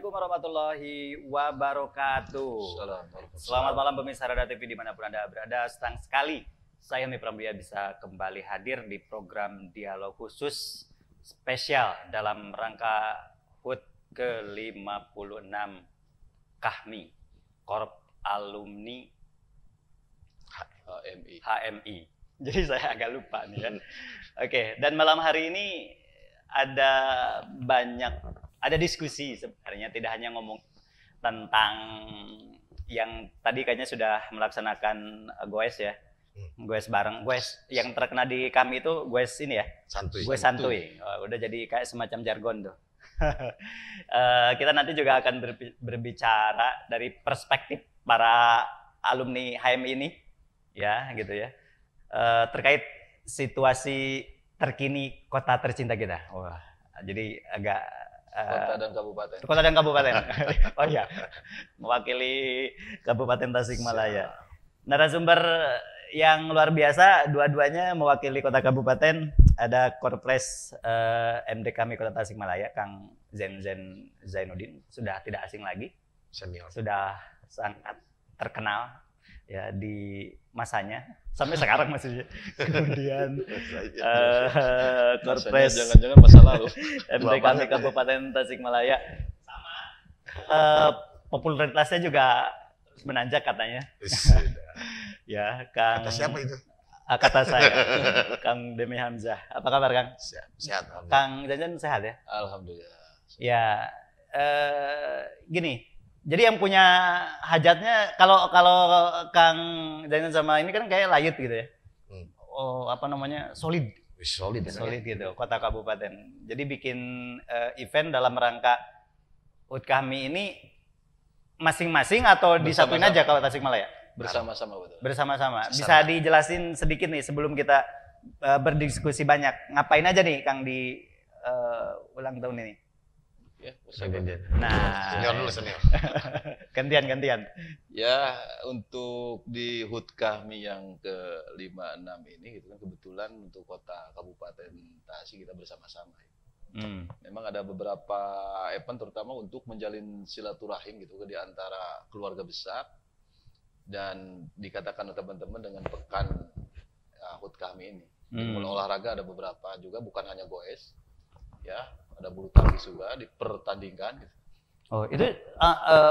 Assalamualaikum warahmatullahi wabarakatuh. Selamat malam pemirsa Radar TV dimanapun Anda berada. Senang sekali saya Helmi Pramudya bisa kembali hadir di program dialog khusus spesial dalam rangka HUT ke-56 KAHMI, Korp Alumni HMI. Jadi saya agak lupa nih kan. Oke, dan malam hari ini ada diskusi sebenarnya, tidak hanya ngomong tentang yang tadi kayaknya sudah melaksanakan goes ya. Goes bareng, goes yang terkena di kami itu goes ini ya. Santuy. Goes santuy. Oh, udah jadi kayak semacam jargon tuh. Kita nanti juga akan berbicara dari perspektif para alumni HMI ini ya, gitu ya. Terkait situasi terkini kota tercinta kita. Wah, jadi agak kota dan kabupaten. Kota dan kabupaten. Oh iya, mewakili Kabupaten Tasikmalaya. Narasumber yang luar biasa, dua-duanya mewakili kota kabupaten. Ada Korpres MD kami Kota Tasikmalaya, Kang Zainuddin, sudah tidak asing lagi. Senior. Sudah sangat terkenal ya di masanya. Sampai sekarang masih. Kemudian Korpres jangan-jangan masa lalu MD kami Kabupaten Tasikmalaya sama popularitasnya juga menanjak katanya. Ya, Kang. Kata siapa itu? Kata saya, Kang Demi Hamzah. Apa kabar, Kang? Sehat. Kang Janjan sehat ya? Alhamdulillah. Ya, gini. Jadi yang punya hajatnya kalau Kang Jangan sama ini kan kayak layut gitu ya. Oh, apa namanya? Solid gitu, kota kabupaten. Jadi bikin event dalam rangka HUT kami ini masing-masing atau disatuin aja kalau Tasikmalaya? Bersama-sama betul. Bersama-sama. Bisa dijelasin sedikit nih sebelum kita berdiskusi banyak. Ngapain aja nih Kang di ulang tahun ini? Ya, nah, senior. gantian. Ya, untuk di HUT kami yang ke-56 ini gitu kan, kebetulan untuk kota Kabupaten Tasik kita bersama-sama. Memang ada beberapa event terutama untuk menjalin silaturahim gitu di antara keluarga besar, dan dikatakan teman-teman dengan pekan HUT kami ini. Olahraga ada beberapa juga, bukan hanya goes. Ya, ada bulu tangkis juga dipertandingkan gitu. Oh, itu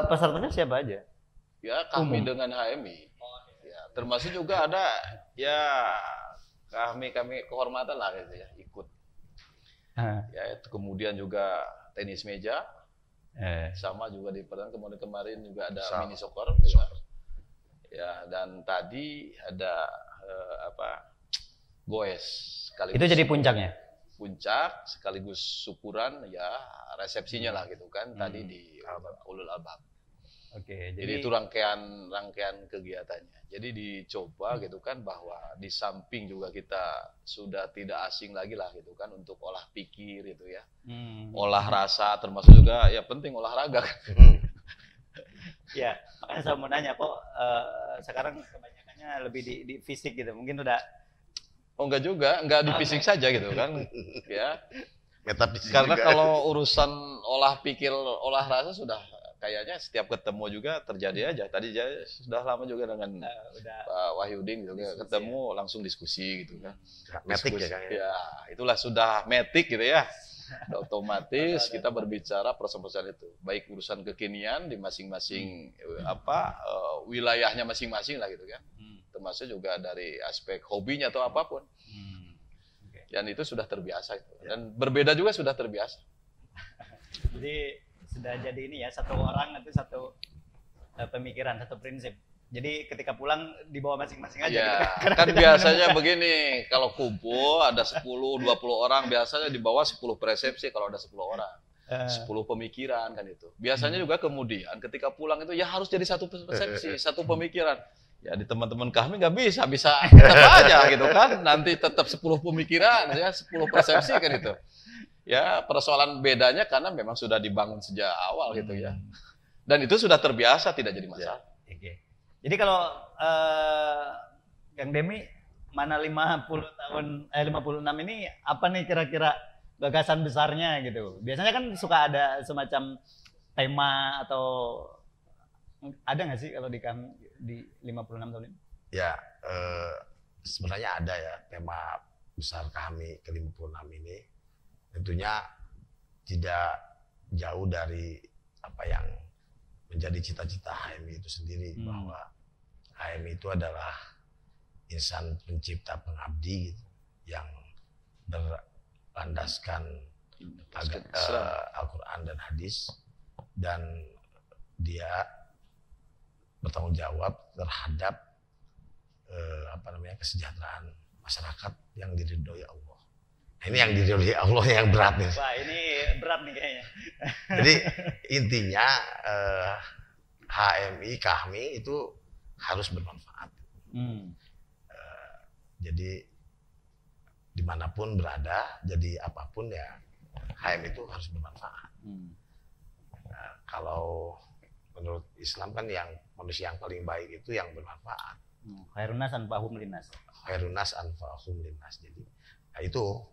pesertanya siapa aja? Ya, kami dengan HMI. Ya, termasuk juga ada ya kami kehormatan lah gitu ya, ikut. Ya, itu kemudian juga tenis meja. Sama juga di kemarin juga ada mini soccer. Ya, dan tadi ada goes sekaligus. Itu jadi puncaknya. Puncak sekaligus syukuran ya, resepsinya lah gitu kan tadi di Ulul Albab. Oke, jadi itu rangkaian kegiatannya. Jadi dicoba gitu kan bahwa di samping juga kita sudah tidak asing lagi lah gitu kan untuk olah pikir gitu ya. Olah rasa, termasuk juga ya penting olahraga. Ya, makanya saya mau nanya kok sekarang kebanyakannya lebih di fisik gitu. Mungkin udah. Oh enggak juga, enggak di fisik saja gitu kan. Ya. Karena juga. kalau urusan olah pikir, olah rasa sudah kayaknya setiap ketemu juga terjadi aja. Tadi sudah lama juga dengan Pak Wahyudin gitu ya, ketemu langsung diskusi gitu kan. Metik ya, Kang. Ya, itulah sudah metik gitu ya. Otomatis kita berbicara persoalan itu, baik urusan kekinian di masing-masing wilayahnya masing-masing lah gitu kan. Termasuk juga dari aspek hobinya atau apapun. Dan itu sudah terbiasa itu. Dan berbeda juga sudah terbiasa. Jadi sudah jadi ini ya, satu orang itu satu pemikiran, satu prinsip. Jadi ketika pulang dibawa masing-masing aja. Ya, gitu. kan biasanya begini, kalau kumpul ada 10, 20 orang, biasanya dibawa 10 persepsi kalau ada 10 orang. 10 pemikiran kan itu. Biasanya juga kemudian ketika pulang itu ya harus jadi satu persepsi, satu pemikiran. Ya di teman-teman kami nggak bisa tetap aja gitu kan. Nanti tetap 10 pemikiran, ya 10 persepsi kan itu. Ya persoalan bedanya karena memang sudah dibangun sejak awal gitu ya. Dan itu sudah terbiasa, tidak jadi masalah. Oke. Jadi kalau Kang Demi, mana 56 ini apa nih kira-kira gagasan besarnya gitu? Biasanya kan suka ada semacam tema atau ada nggak sih kalau di kami di 56 tahun ini? Ya, sebenarnya ada ya tema besar kami ke-56 ini. Tentunya tidak jauh dari apa yang menjadi cita-cita HMI itu sendiri, bahwa HMI itu adalah insan pencipta pengabdi gitu, yang berlandaskan Al-Quran dan hadis, dan dia bertanggung jawab terhadap kesejahteraan masyarakat yang diridhoi Allah. Nah, ini yang diridhoi Allah yang berat nih. Wah, ini berat nih kayaknya. Jadi intinya HMI kami itu harus bermanfaat. Jadi dimanapun berada, jadi apapun ya HMI itu harus bermanfaat. Nah, kalau menurut Islam kan yang manusia yang paling baik itu yang bermanfaat. Khairunas anfa'uhum linnas. Khairunas anfa'uhum linnas. Jadi nah itu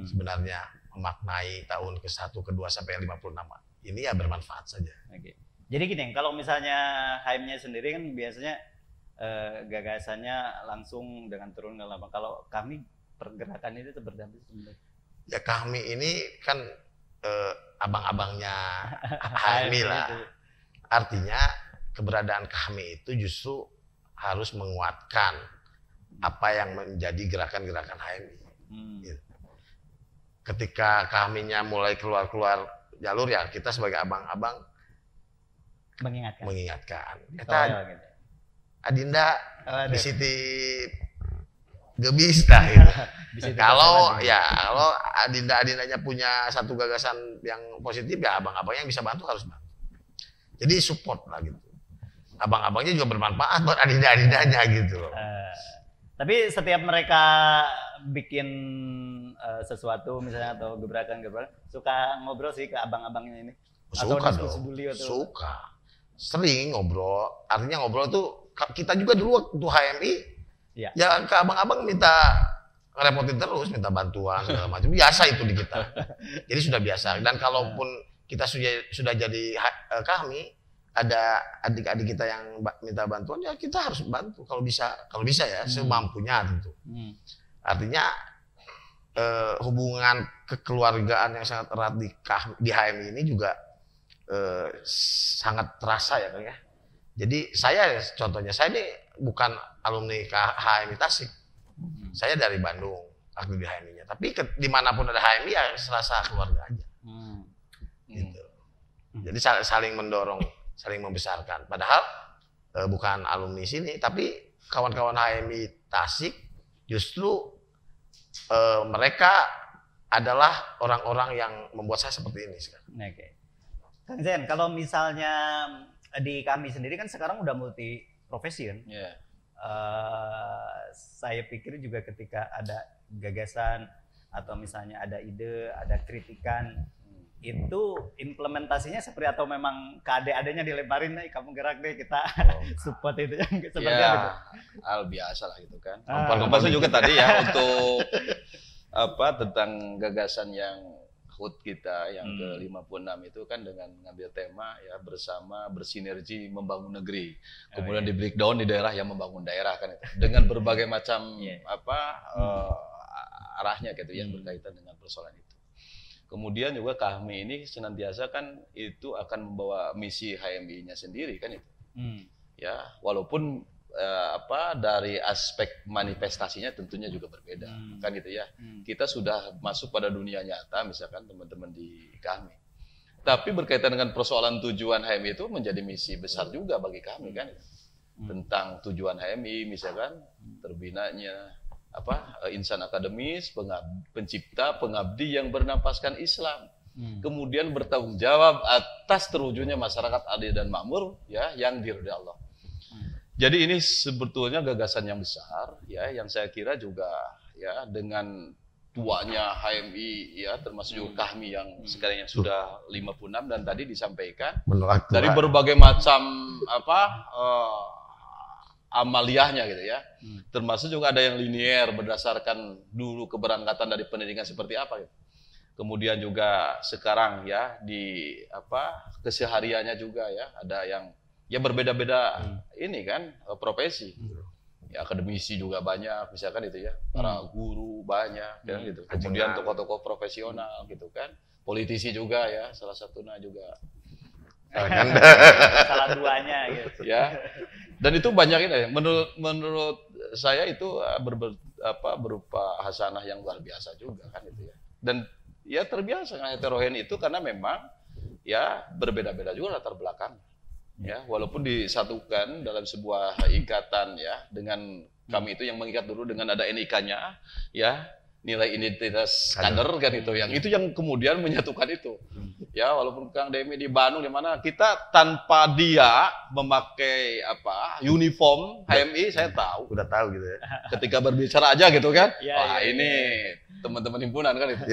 sebenarnya memaknai tahun ke-1, ke-2 sampai yang 56 ini ya bermanfaat saja. Oke. Jadi gini, kalau misalnya HMI-nya sendiri kan biasanya gagasannya langsung dengan turun ke lapangan. Kalau kami pergerakan itu seperti apa sebenarnya? Ya kami ini kan abang-abangnya HMI lah. Artinya keberadaan kami itu justru harus menguatkan apa yang menjadi gerakan-gerakan HMI. Gitu. Ketika kaminya mulai keluar-keluar jalur ya kita sebagai abang-abang mengingatkan. Gitu. Adinda di Siti gebis dah gitu. Kalau Adinda-adindanya punya satu gagasan yang positif ya abang-abang yang bisa bantu harus bantu. Jadi support lah gitu. Abang-abangnya juga bermanfaat buat adinda-adindanya gitu loh. Tapi setiap mereka bikin sesuatu misalnya atau gebrakan-gebrakan suka ngobrol sih ke abang-abangnya ini. Suka dong. Suka. Sering ngobrol. Artinya ngobrol tuh kita juga dulu waktu HMI ya ke abang-abang minta ngerepotin terus, minta bantuan segala macam. Biasa itu di kita. Jadi sudah biasa. Dan kalaupun kita sudah jadi kami, ada adik-adik kita yang minta bantuan ya kita harus bantu kalau bisa ya semampunya tentu. Artinya hubungan kekeluargaan yang sangat erat di HMI ini juga sangat terasa ya Kang ya. Jadi contohnya saya ini bukan alumni HMI Tasik. Saya dari Bandung aktif di HMI-nya. Tapi dimanapun ada HMI ya serasa keluarga aja. Gitu. Jadi saling mendorong, saling membesarkan. Padahal bukan alumni sini, tapi kawan-kawan HMI Tasik justru mereka adalah orang-orang yang membuat saya seperti ini sekarang. Oke. Kang Zen, kalau misalnya di kami sendiri kan sekarang udah multi profesi kan? Yeah. Saya pikir juga ketika ada gagasan atau misalnya ada ide, ada kritikan, itu implementasinya seperti atau memang ke adik-adiknya dilemparin, kamu gerak deh kita support itu yang seperti ya, hal biasa lah gitu kan. Maksud juga tadi ya untuk tentang gagasan yang HUT kita yang ke-56 itu kan dengan ngambil tema ya bersama bersinergi membangun negeri. Kemudian di breakdown di daerah yang membangun daerah kan itu. Dengan berbagai macam arahnya gitu yang berkaitan dengan persoalan itu. Kemudian juga kami ini senantiasa kan itu akan membawa misi HMI-nya sendiri kan itu. Ya, walaupun dari aspek manifestasinya tentunya juga berbeda kan gitu ya. Kita sudah masuk pada dunia nyata misalkan teman-teman di kami. Tapi berkaitan dengan persoalan tujuan HMI itu menjadi misi besar juga bagi kami kan. Tentang tujuan HMI misalkan terbinanya insan akademis, pencipta, pengabdi yang bernapaskan Islam. Kemudian bertanggung jawab atas terwujudnya masyarakat adil dan makmur ya yang diridhoi Allah. Jadi ini sebetulnya gagasan yang besar ya yang saya kira juga ya dengan tuanya HMI ya termasuk juga kami yang sekarang yang sudah 56 dan tadi disampaikan dari berbagai macam amaliyahnya gitu ya. Termasuk juga ada yang linier berdasarkan dulu keberangkatan dari pendidikan seperti apa gitu. kemudian juga sekarang ya di kesehariannya juga ya ada yang ya berbeda-beda ini kan profesi. Ya, akademisi juga banyak, misalkan itu ya, para guru banyak, kan gitu. Kemudian tokoh-tokoh profesional gitu kan, politisi juga ya, salah satunya juga. Salah duanya gitu. Ya, dan itu banyak ini. Menurut saya itu berupa hasanah yang luar biasa juga kan itu ya. Dan ya terbiasa dengan heterogen itu karena memang ya berbeda-beda juga latar belakang. Ya, walaupun disatukan dalam sebuah ikatan ya dengan kami itu yang mengikat dulu dengan ada NIK-nya ya, nilai identitas kader kan itu yang kemudian menyatukan itu. Ya, walaupun Kang Demi di Bandung di mana kita tanpa dia memakai uniform HMI saya tahu. Udah tahu gitu ya. Ketika berbicara aja gitu kan. Wah, ini teman-teman himpunan kan itu.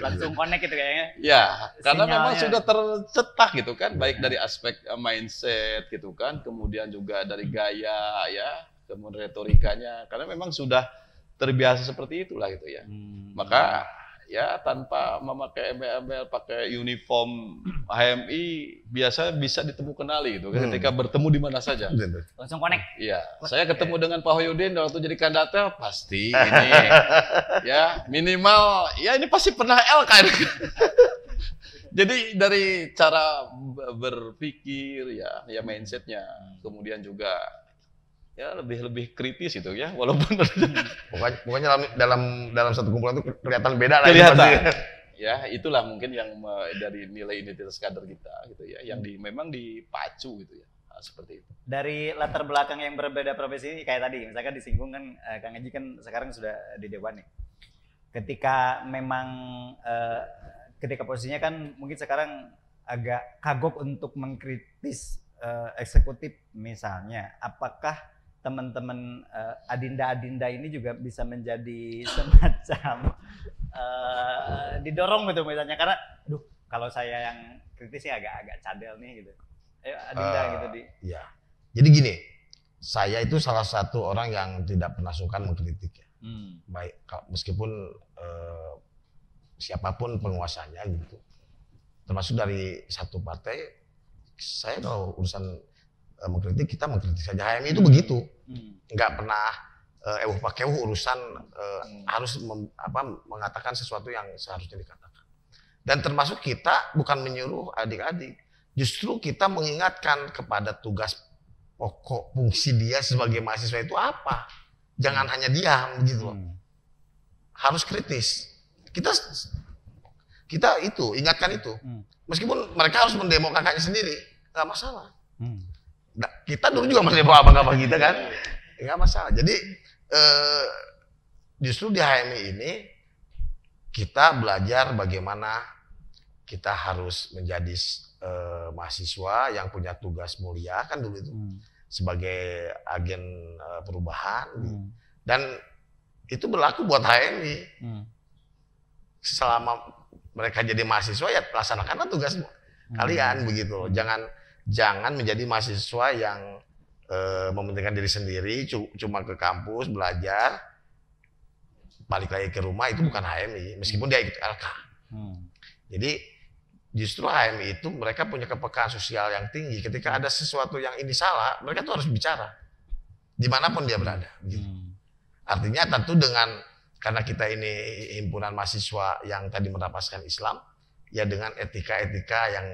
Langsung connect gitu kayaknya. Ya, karena memang sudah tercetak gitu kan, baik dari aspek mindset gitu kan, kemudian juga dari gaya ya, kemudian retorikanya, karena memang sudah terbiasa seperti itulah gitu ya. Maka ya tanpa memakai embel-embel pakai uniform HMI biasa bisa ditemu kenali gitu ketika bertemu di mana saja. Langsung connect. Iya, saya ketemu dengan Pak Hoyudin waktu jadi kandidat pasti ini ya minimal ya ini pasti pernah LK. Jadi dari cara berpikir ya mindsetnya, kemudian juga ya lebih kritis itu ya, walaupun pokoknya dalam satu kumpulan itu kelihatan beda lah. Kelihatan. Ya, itulah mungkin yang dari nilai identitas kader kita gitu ya, yang memang dipacu gitu ya. Nah, seperti itu. Dari latar belakang yang berbeda profesi ini kayak tadi, misalkan disinggung kan Kang Haji kan sekarang sudah di Dewan nih. Ketika memang ketika posisinya kan mungkin sekarang agak kagok untuk mengkritis eksekutif misalnya, apakah teman-teman adinda-adinda ini juga bisa menjadi semacam didorong gitu misalnya, karena aduh kalau saya yang kritis ya agak cadel nih gitu. Ayo adinda gitu Ya. Jadi gini, saya itu salah satu orang yang tidak pernah sungkan mengkritik ya. Baik meskipun siapapun penguasanya gitu. Termasuk dari satu partai, saya kalau urusan mengkritik, kita mengkritik saja. HMI itu begitu, nggak pernah pakai urusan harus mengatakan sesuatu yang seharusnya dikatakan. Dan termasuk kita bukan menyuruh adik-adik, justru kita mengingatkan kepada tugas pokok fungsi dia sebagai mahasiswa itu apa. Jangan hanya diam gitu, harus kritis. Kita itu ingatkan itu, meskipun mereka harus mendemo kakaknya sendiri, nggak masalah. Nah, kita dulu juga masih bawa abang-abang kita kan, nggak masalah. Jadi justru di HMI ini kita belajar bagaimana kita harus menjadi mahasiswa yang punya tugas mulia kan dulu itu sebagai agen perubahan, dan itu berlaku buat HMI. Selama mereka jadi mahasiswa ya laksanakanlah tugas kalian begitu. Jangan menjadi mahasiswa yang mementingkan diri sendiri, cuma ke kampus belajar, balik lagi ke rumah. Itu bukan HMI, meskipun dia ikut LK. Jadi justru HMI itu mereka punya kepekaan sosial yang tinggi. Ketika ada sesuatu yang ini salah, mereka tuh harus bicara dimanapun dia berada. Gitu. Artinya tentu karena kita ini himpunan mahasiswa yang tadi menapaskan Islam, ya dengan etika-etika yang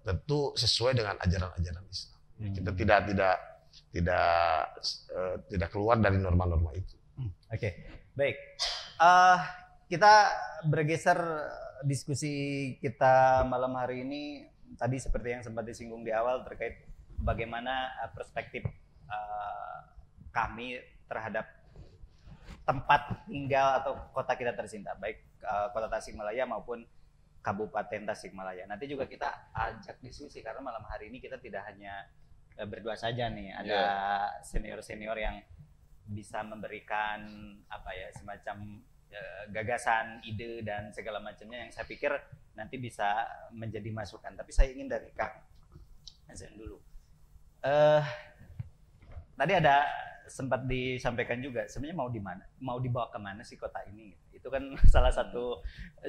tentu sesuai dengan ajaran-ajaran Islam. Kita tidak keluar dari norma-norma itu. Oke, baik. Kita bergeser diskusi kita malam hari ini tadi seperti yang sempat disinggung di awal terkait bagaimana perspektif kami terhadap tempat tinggal atau kota kita tercinta, baik kota Tasikmalaya maupun Kabupaten Tasikmalaya. Nanti juga kita ajak diskusi karena malam hari ini kita tidak hanya berdua saja nih, ada senior-senior yang bisa memberikan semacam gagasan, ide dan segala macamnya yang saya pikir nanti bisa menjadi masukan. Tapi saya ingin dari Kang Hasan dulu. Tadi ada sempat disampaikan juga sebenarnya mau dibawa kemana sih kota ini, itu kan salah satu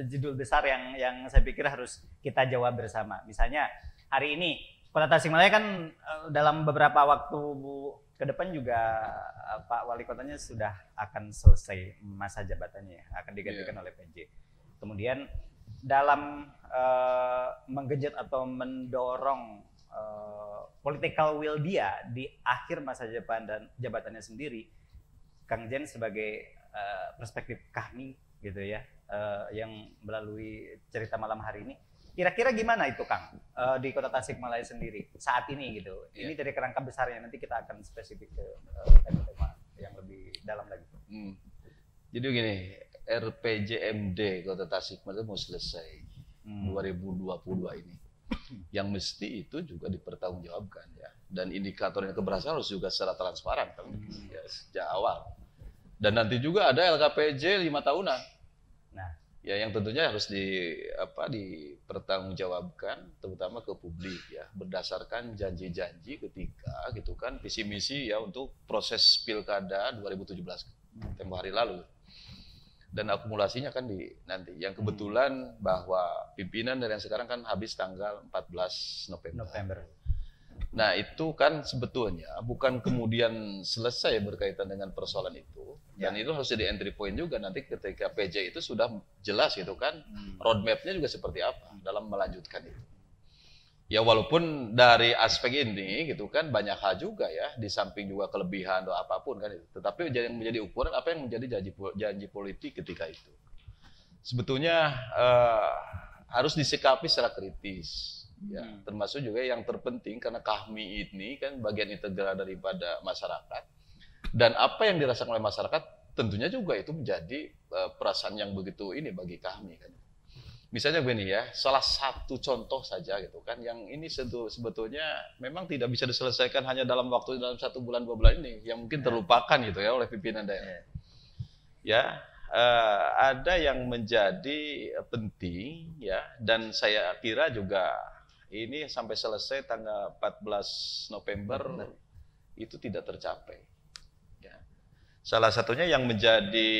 judul besar yang saya pikir harus kita jawab bersama. Misalnya hari ini Kota Tasikmalaya kan dalam beberapa waktu ke depan juga Pak Wali Kotanya sudah akan selesai masa jabatannya, akan digantikan oleh PJ. Kemudian dalam menggenjot atau mendorong political will dia di akhir masa jabatannya sendiri, Kang Jan sebagai perspektif kami gitu ya, yang melalui cerita malam hari ini, kira-kira gimana itu Kang di Kota Tasikmalaya sendiri saat ini gitu? Ini dari kerangka besarnya, nanti kita akan spesifik ke tema-tema yang lebih dalam lagi. Jadi gini, RPJMD Kota Tasikmalaya mau selesai 2022 ini. Yang mesti itu juga dipertanggungjawabkan ya, dan indikatornya keberhasilan harus juga secara transparan kan, ya, sejak awal. Dan nanti juga ada LKPJ 5 tahunan. Nah, ya yang tentunya harus dipertanggungjawabkan terutama ke publik ya, berdasarkan janji-janji ketika gitu kan visi misi ya untuk proses Pilkada 2017 tempo hari lalu. Dan akumulasinya kan nanti yang kebetulan bahwa pimpinan dari yang sekarang kan habis tanggal 14 November. Nah itu kan sebetulnya bukan kemudian selesai berkaitan dengan persoalan itu, dan itu harus jadi entry point juga nanti ketika PJ itu sudah jelas gitu kan, roadmap-nya juga seperti apa dalam melanjutkan itu. Ya walaupun dari aspek ini gitu kan banyak hal juga ya, di samping juga kelebihan atau apapun kan itu. Tetapi yang menjadi ukuran apa yang menjadi janji politik ketika itu. Sebetulnya harus disikapi secara kritis ya, termasuk juga yang terpenting karena kami ini kan bagian integral daripada masyarakat. Dan apa yang dirasakan oleh masyarakat tentunya juga itu menjadi perasaan yang begitu ini bagi kami kan. Misalnya begini ya, salah satu contoh saja gitu kan, yang ini sebetulnya memang tidak bisa diselesaikan hanya dalam 1 bulan 2 bulan ini, yang mungkin terlupakan gitu ya oleh pimpinan daerah. Ya, ada yang menjadi penting ya, dan saya kira juga ini sampai selesai tanggal 14 November itu tidak tercapai. Ya. Salah satunya yang menjadi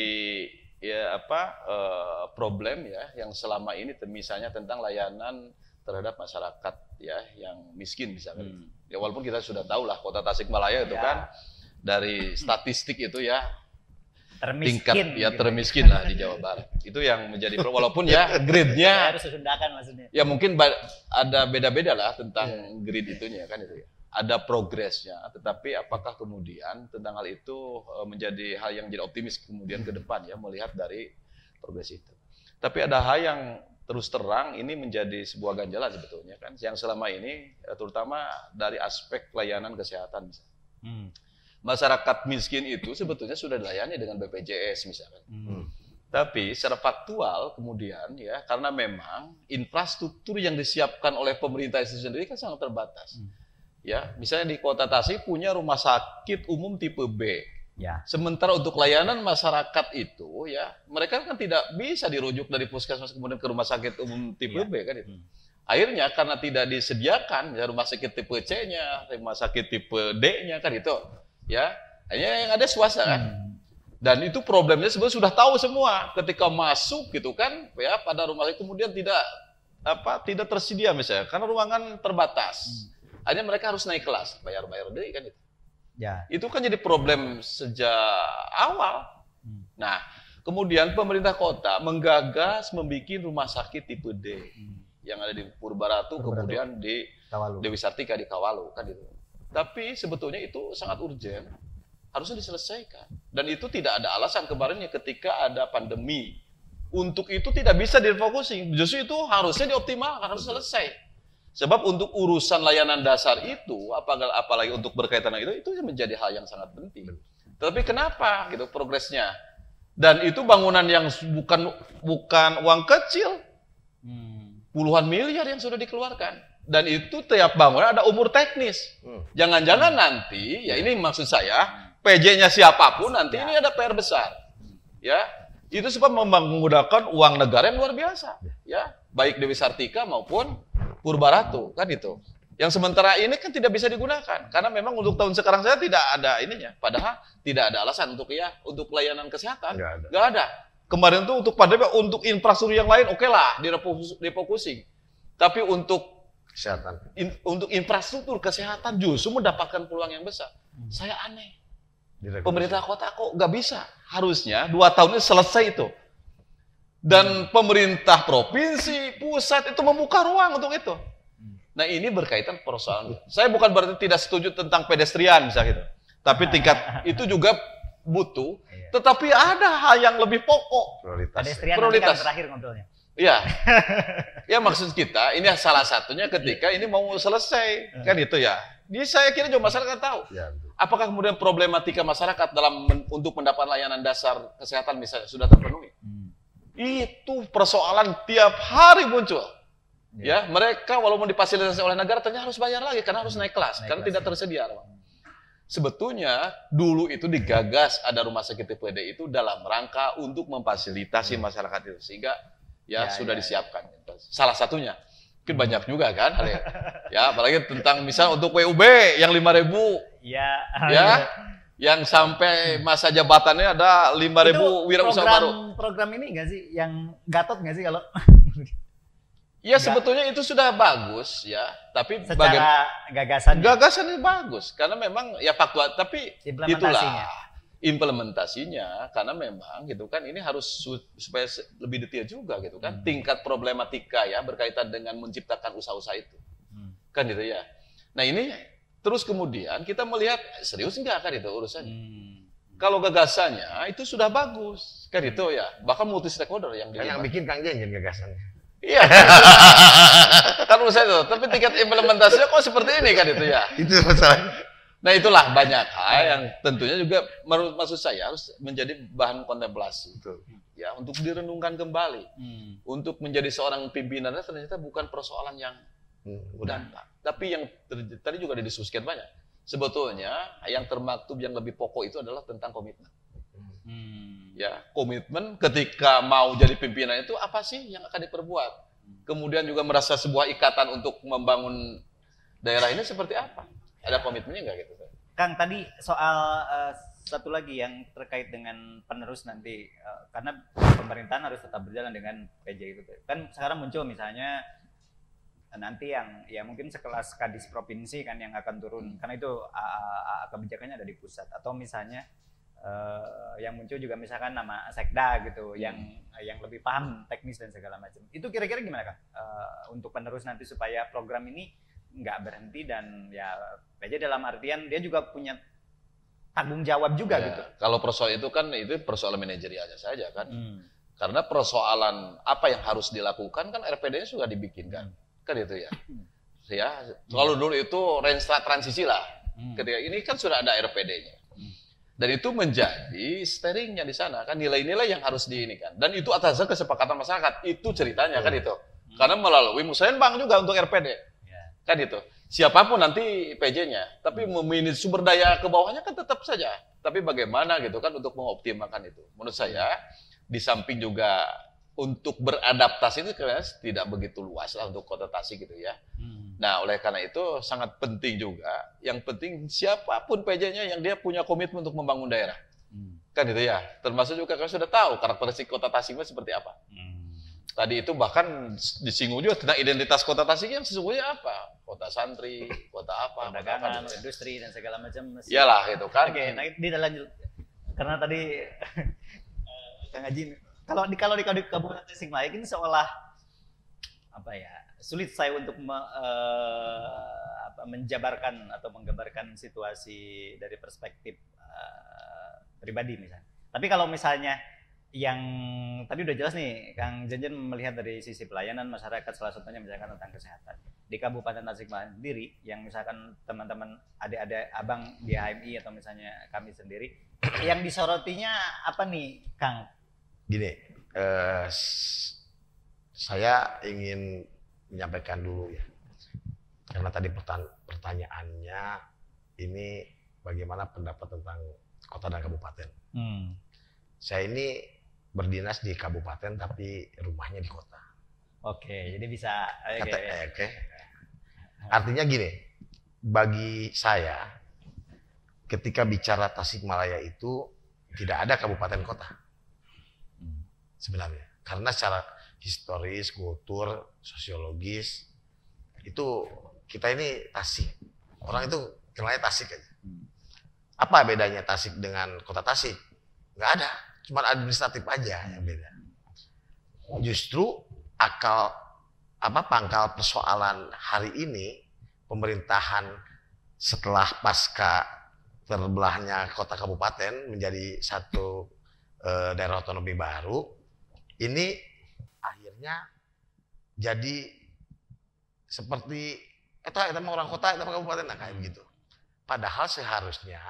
problem ya yang selama ini misalnya tentang layanan terhadap masyarakat ya yang miskin misalnya. Ya walaupun kita sudah tahu lah Kota Tasikmalaya itu kan dari statistik itu ya tingkat ya termiskin lah di Jawa Barat. Itu yang menjadi walaupun ya grade-nya harus disundakan maksudnya. Ya mungkin ada beda-beda lah tentang grade itunya kan itu ya. Ada progresnya, tetapi apakah kemudian tentang hal itu menjadi hal yang jadi optimis kemudian ke depan ya melihat dari progres itu. Tapi ada hal yang terus terang ini menjadi sebuah ganjalan sebetulnya kan, yang selama ini terutama dari aspek layanan kesehatan misalnya. Masyarakat miskin itu sebetulnya sudah dilayani dengan BPJS misalkan. Tapi secara faktual kemudian ya karena memang infrastruktur yang disiapkan oleh pemerintah itu sendiri kan sangat terbatas. Ya, misalnya di Kota Tasik punya rumah sakit umum tipe B. Ya. Sementara untuk layanan masyarakat itu ya, mereka kan tidak bisa dirujuk dari puskesmas kemudian ke rumah sakit umum tipe B kan itu. Akhirnya karena tidak disediakan ya rumah sakit tipe C-nya, rumah sakit tipe D-nya kan itu. Ya, hanya yang ada swasta kan. Dan itu problemnya sebenarnya sudah tahu semua ketika masuk gitu kan, ya pada rumah sakit kemudian tidak tersedia misalnya karena ruangan terbatas. Akhirnya mereka harus naik kelas, bayar deh kan itu. Ya. Itu kan jadi problem sejak awal. Nah, kemudian pemerintah kota menggagas membuat rumah sakit tipe D yang ada di Purbaratu, kemudian di Dewi Sartika di Kawalu kan itu. Tapi sebetulnya itu sangat urgent, harusnya diselesaikan. Dan itu tidak ada alasan kemarinnya ketika ada pandemi. Untuk itu tidak bisa difokusin. Justru itu harusnya dioptimalkan, harus selesai. Sebab untuk urusan layanan dasar itu, apalagi untuk berkaitan dengan itu menjadi hal yang sangat penting. Tapi kenapa gitu progresnya? Dan itu bangunan yang bukan uang kecil, puluhan miliar yang sudah dikeluarkan. Dan itu tiap bangunan ada umur teknis. Jangan-jangan nanti, ya ini maksud saya, PJ-nya siapapun nanti ini ada PR besar. Ya, itu sebab menggunakan uang negara yang luar biasa. Ya, baik Dewi Sartika maupun Purbaratu kan itu. Yang sementara ini kan tidak bisa digunakan karena memang untuk tahun sekarang saya tidak ada ininya. Padahal tidak ada alasan untuk layanan kesehatan. Nggak ada. Kemarin tuh untuk pandemi, untuk infrastruktur yang lain oke lah difokusin. Tapi untuk kesehatan, untuk infrastruktur kesehatan justru mendapatkan peluang yang besar. Saya aneh. Pemerintah kota kok nggak bisa? Harusnya 2 tahun ini selesai itu. Dan pemerintah provinsi, pusat itu membuka ruang untuk itu. Nah ini berkaitan persoalan. Saya bukan berarti tidak setuju tentang pedestrian misalnya gitu. Tapi tingkat itu juga butuh. Tetapi ada hal yang lebih pokok. Prioritas. Kan terakhir ngobrolnya. Iya. Ya maksud kita ini salah satunya ketika ini mau selesai. Kan itu ya. Jadi saya kira juga masyarakat tahu. Apakah kemudian problematika masyarakat untuk mendapat layanan dasar kesehatan misalnya sudah terpenuhi? Itu persoalan tiap hari muncul. Ya, mereka walaupun difasilitasi oleh negara ternyata harus bayar lagi karena harus naik kelas karena tidak tersedia. Sebetulnya dulu itu digagas ada rumah sakit tipe D itu dalam rangka untuk memfasilitasi masyarakat itu sehingga sudah disiapkan. Salah satunya. Mungkin banyak juga kan ya apalagi tentang misal untuk WUB yang 5.000 yang sampai masa jabatannya ada 5.000 wirausaha baru. Program ini nggak sih yang Gatot nggak sih kalau ya sebetulnya itu sudah bagus ya, tapi secara gagasannya bagus karena memang ya faktual, tapi itulah implementasinya karena memang gitu kan ini harus supaya lebih detail juga gitu kan tingkat problematika ya berkaitan dengan menciptakan usaha-usaha itu kan gitu ya. Nah ini terus kemudian kita melihat serius enggak kan itu urusannya. Kalau gagasannya itu sudah bagus kan itu ya, bahkan multi stakeholder yang bikin Kang Jenjen gagasannya. Iya, kan menurut saya itu. Tapi tingkat implementasinya kok seperti ini kan itu ya. Itu masalahnya. Nah itulah banyak hal yang tentunya juga maksud saya harus menjadi bahan kontemplasi. Ya untuk direnungkan kembali. Untuk menjadi seorang pimpinannya ternyata bukan persoalan yang gampang. Tapi yang tadi juga didiskusikan banyak. Sebetulnya yang termaktub yang lebih pokok itu adalah tentang komitmen. Ya, komitmen ketika mau jadi pimpinan itu apa sih yang akan diperbuat? Kemudian juga merasa sebuah ikatan untuk membangun daerah ini seperti apa? Ada komitmennya nggak gitu? Kang, tadi soal satu lagi yang terkait dengan penerus nanti, karena pemerintahan harus tetap berjalan dengan PJ itu. Kan sekarang muncul misalnya nanti yang ya mungkin sekelas kadis provinsi kan yang akan turun, karena itu kebijakannya ada di pusat. Atau misalnya yang muncul juga misalkan nama sekda gitu, yang lebih paham teknis dan segala macam. Itu kira-kira gimana Kang untuk penerus nanti supaya program ini nggak berhenti dan ya PJ dalam artian dia juga punya tanggung jawab juga gitu. Kalau persoalan itu kan itu persoalan manajerialnya saja kan. Karena persoalan apa yang harus dilakukan kan RPD-nya sudah dibikinkan. Kan itu ya. Ya, kalau dulu itu range transisi lah. Ketika ini kan sudah ada RPD-nya. Dan itu menjadi steeringnya di sana kan nilai-nilai yang harus diinikan. Dan itu atas kesepakatan masyarakat. Itu ceritanya kan itu. Karena melalui musyawarah juga untuk RPD. Kan itu. Siapapun nanti PJ-nya, tapi memilih sumber daya ke bawahnya kan tetap saja. Tapi bagaimana gitu kan untuk mengoptimalkan itu. Menurut saya di samping juga untuk beradaptasi itu tidak begitu luas lah untuk kota Tasik gitu ya. Nah, oleh karena itu sangat penting juga. Yang penting siapapun PJ-nya yang dia punya komitmen untuk membangun daerah. Kan itu ya. Termasuk juga kan sudah tahu karakteristik kota Tasik seperti apa. Tadi itu bahkan disinggung juga tentang identitas kota Tasik yang sesungguhnya apa? Kota santri, kota apa? Perdagangan, industri dan segala macam. Iyalah itu kan. Oke, nah kita lanjut. Karena tadi Kang Haji, kalau di Kabupaten Tasikmalaya ini seolah apa ya? Sulit saya untuk menjabarkan atau menggambarkan situasi dari perspektif pribadi misalnya. Tapi kalau misalnya yang tadi udah jelas nih, Kang Jenjen melihat dari sisi pelayanan masyarakat, salah satunya misalkan tentang kesehatan. Di Kabupaten Tasikmalaya sendiri, yang misalkan teman-teman adik-adik abang di HMI atau misalnya kami sendiri, yang disorotinya apa nih, Kang? Gini, saya ingin menyampaikan dulu ya, karena tadi pertanyaannya ini bagaimana pendapat tentang kota dan kabupaten. Saya ini berdinas di kabupaten tapi rumahnya di kota. Oke, jadi bisa. Oke. Artinya gini, bagi saya ketika bicara Tasikmalaya itu tidak ada kabupaten kota sebenarnya. Karena secara historis, kultur, sosiologis itu kita ini Tasik. Orang itu kenalnya Tasik aja. Apa bedanya Tasik dengan kota Tasik? Nggak ada, cuma administratif aja yang beda. Justru pangkal persoalan hari ini pemerintahan setelah pasca terbelahnya kota kabupaten menjadi satu daerah otonomi baru, ini akhirnya jadi seperti kita mau orang kota, kita mau kabupaten, nah kayak begitu. Padahal seharusnya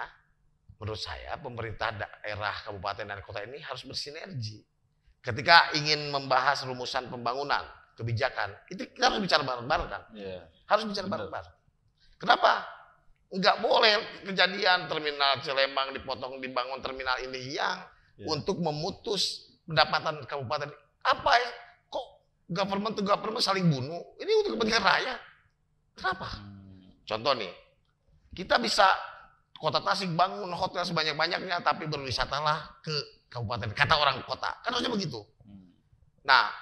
menurut saya pemerintah daerah, kabupaten dan kota ini harus bersinergi. Ketika ingin membahas rumusan pembangunan, kebijakan, itu kita harus bicara bareng-bareng kan? Yeah. Harus bicara bareng-bareng. Kenapa? Nggak boleh kejadian terminal Cilembang dipotong dibangun terminal ini yang untuk memutus pendapatan kabupaten. Apa ya? Kok government to government saling bunuh? Ini untuk kepentingan rakyat. Kenapa? Contoh nih, kita bisa kota Tasik bangun hotel sebanyak-banyaknya tapi berwisatalah ke kabupaten, kata orang kota. Kan harusnya begitu. Nah,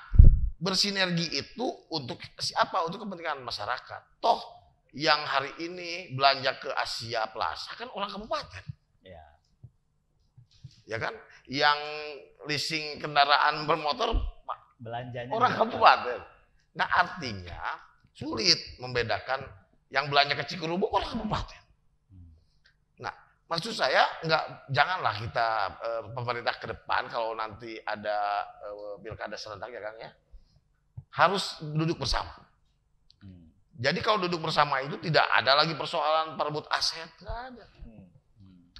bersinergi itu untuk siapa? Untuk kepentingan masyarakat. Toh yang hari ini belanja ke Asia Plaza kan orang kabupaten. Ya. Ya kan? Yang leasing kendaraan bermotor belanjanya orang kabupaten. Nah, artinya sulit membedakan yang belanja ke Cikurubuk orang kabupaten. Nah, maksud saya janganlah kita pemerintah ke depan kalau nanti ada pilkada serentak ya Kang ya, harus duduk bersama. Jadi kalau duduk bersama itu tidak ada lagi persoalan perebut aset, nggak ada.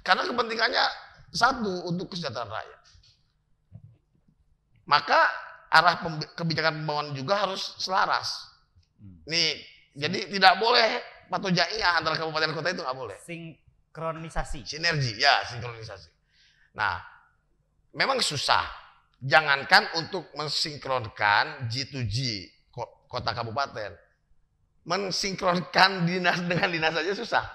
Karena kepentingannya satu, untuk kesejahteraan rakyat. Maka arah kebijakan pembangunan juga harus selaras. Nih, jadi tidak boleh patojaiyah antara kabupaten kota itu nggak boleh. Sinkronisasi. Sinergi, ya sinkronisasi. Nah, memang susah. Jangankan untuk mensinkronkan G2G kota kabupaten, mensinkronkan dinas dengan dinas saja susah,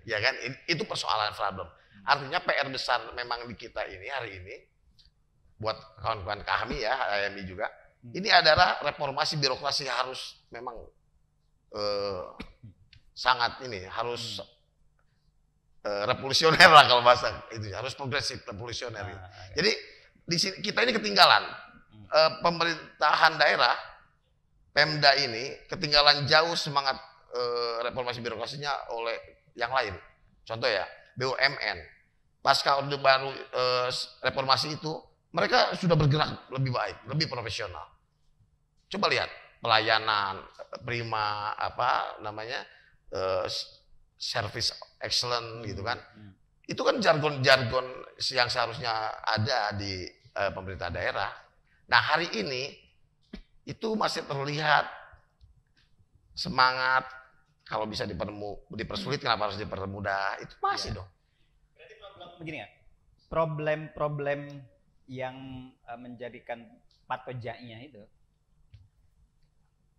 ya kan? Itu persoalan problem. Artinya PR besar memang di kita ini hari ini, buat kawan-kawan kami ya, AMI juga. Ini adalah reformasi birokrasi harus memang sangat ini harus revolusioner lah kalau bahasa itu, harus progresif revolusioner. Jadi di sini kita ini ketinggalan pemerintahan daerah, Pemda ini ketinggalan jauh semangat reformasi birokrasinya oleh yang lain. Contoh ya BUMN, pasca Orde Baru reformasi itu mereka sudah bergerak lebih baik, lebih profesional. Coba lihat pelayanan prima, service excellent gitu kan. Itu kan jargon-jargon yang seharusnya ada di pemerintah daerah. Nah, hari ini itu masih terlihat semangat kalau bisa dipersulit, kenapa harus dipermudah? Itu masih dong. Berarti begini ya, problem-problem yang menjadikan patojaiyah itu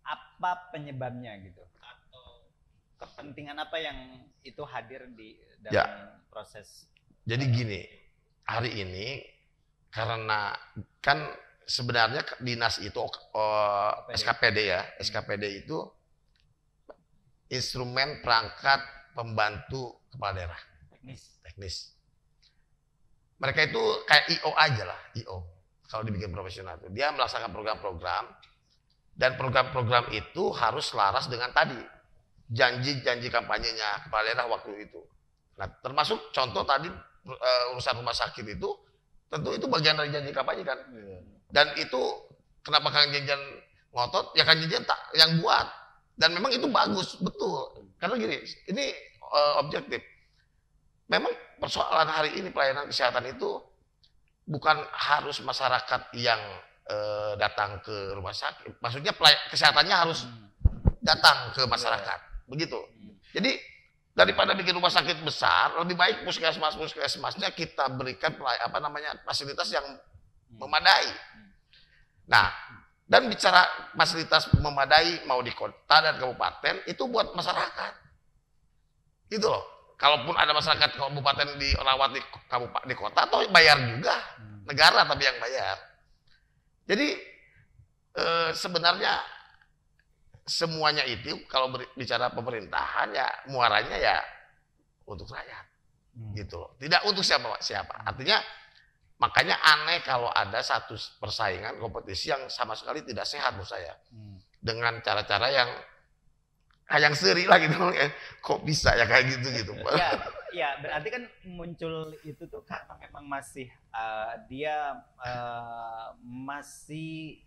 apa penyebabnya gitu? Atau kepentingan apa yang itu hadir di dalam proses? Jadi gini, hari ini karena kan sebenarnya dinas itu SKPD ya, SKPD itu instrumen perangkat pembantu kepala daerah. Teknis. Mereka itu kayak IO aja lah, IO. Kalau dibikin profesional itu, dia melaksanakan program-program dan program-program itu harus selaras dengan tadi janji-janji kampanyenya kepala daerah waktu itu. Nah, termasuk contoh tadi urusan rumah sakit itu, tentu itu bagian dari janji kampanye kan. Dan itu kenapa Kang Jejan ngotot? Ya Kang Jejan yang buat. Dan memang itu bagus, betul. Karena gini, ini objektif. Memang persoalan hari ini pelayanan kesehatan itu bukan harus masyarakat yang datang ke rumah sakit. Maksudnya kesehatannya harus datang ke masyarakat. Begitu. Jadi daripada bikin rumah sakit besar, lebih baik puskesmasnya kita berikan fasilitas yang memadai. Nah, Dan bicara fasilitas memadai mau di kota dan kabupaten itu buat masyarakat. Itu loh. Kalaupun ada masyarakat kabupaten dirawat di kota atau bayar juga. Negara tapi yang bayar. Jadi sebenarnya semuanya itu kalau bicara pemerintahan ya muaranya ya untuk rakyat. Gitu loh. Tidak untuk siapa. Artinya makanya aneh kalau ada satu persaingan kompetisi yang sama sekali tidak sehat menurut saya. Dengan cara-cara yang seri lah gitu. Kok bisa ya kayak gitu. Ya, berarti kan muncul itu tuh karena memang masih dia masih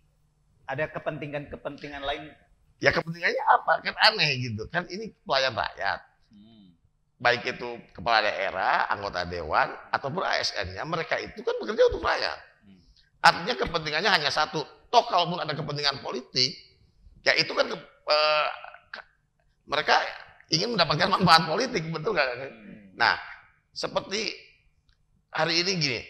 ada kepentingan lain. Ya kepentingannya apa? Kan aneh gitu. Kan ini pelayan rakyat. Baik itu kepala daerah, anggota dewan, ataupun ASN-nya, mereka itu kan bekerja untuk rakyat. Artinya kepentingannya hanya satu. Toh kalaupun ada kepentingan politik, ya itu kan mereka ingin mendapatkan manfaat politik, betul nggak? Nah, seperti hari ini gini,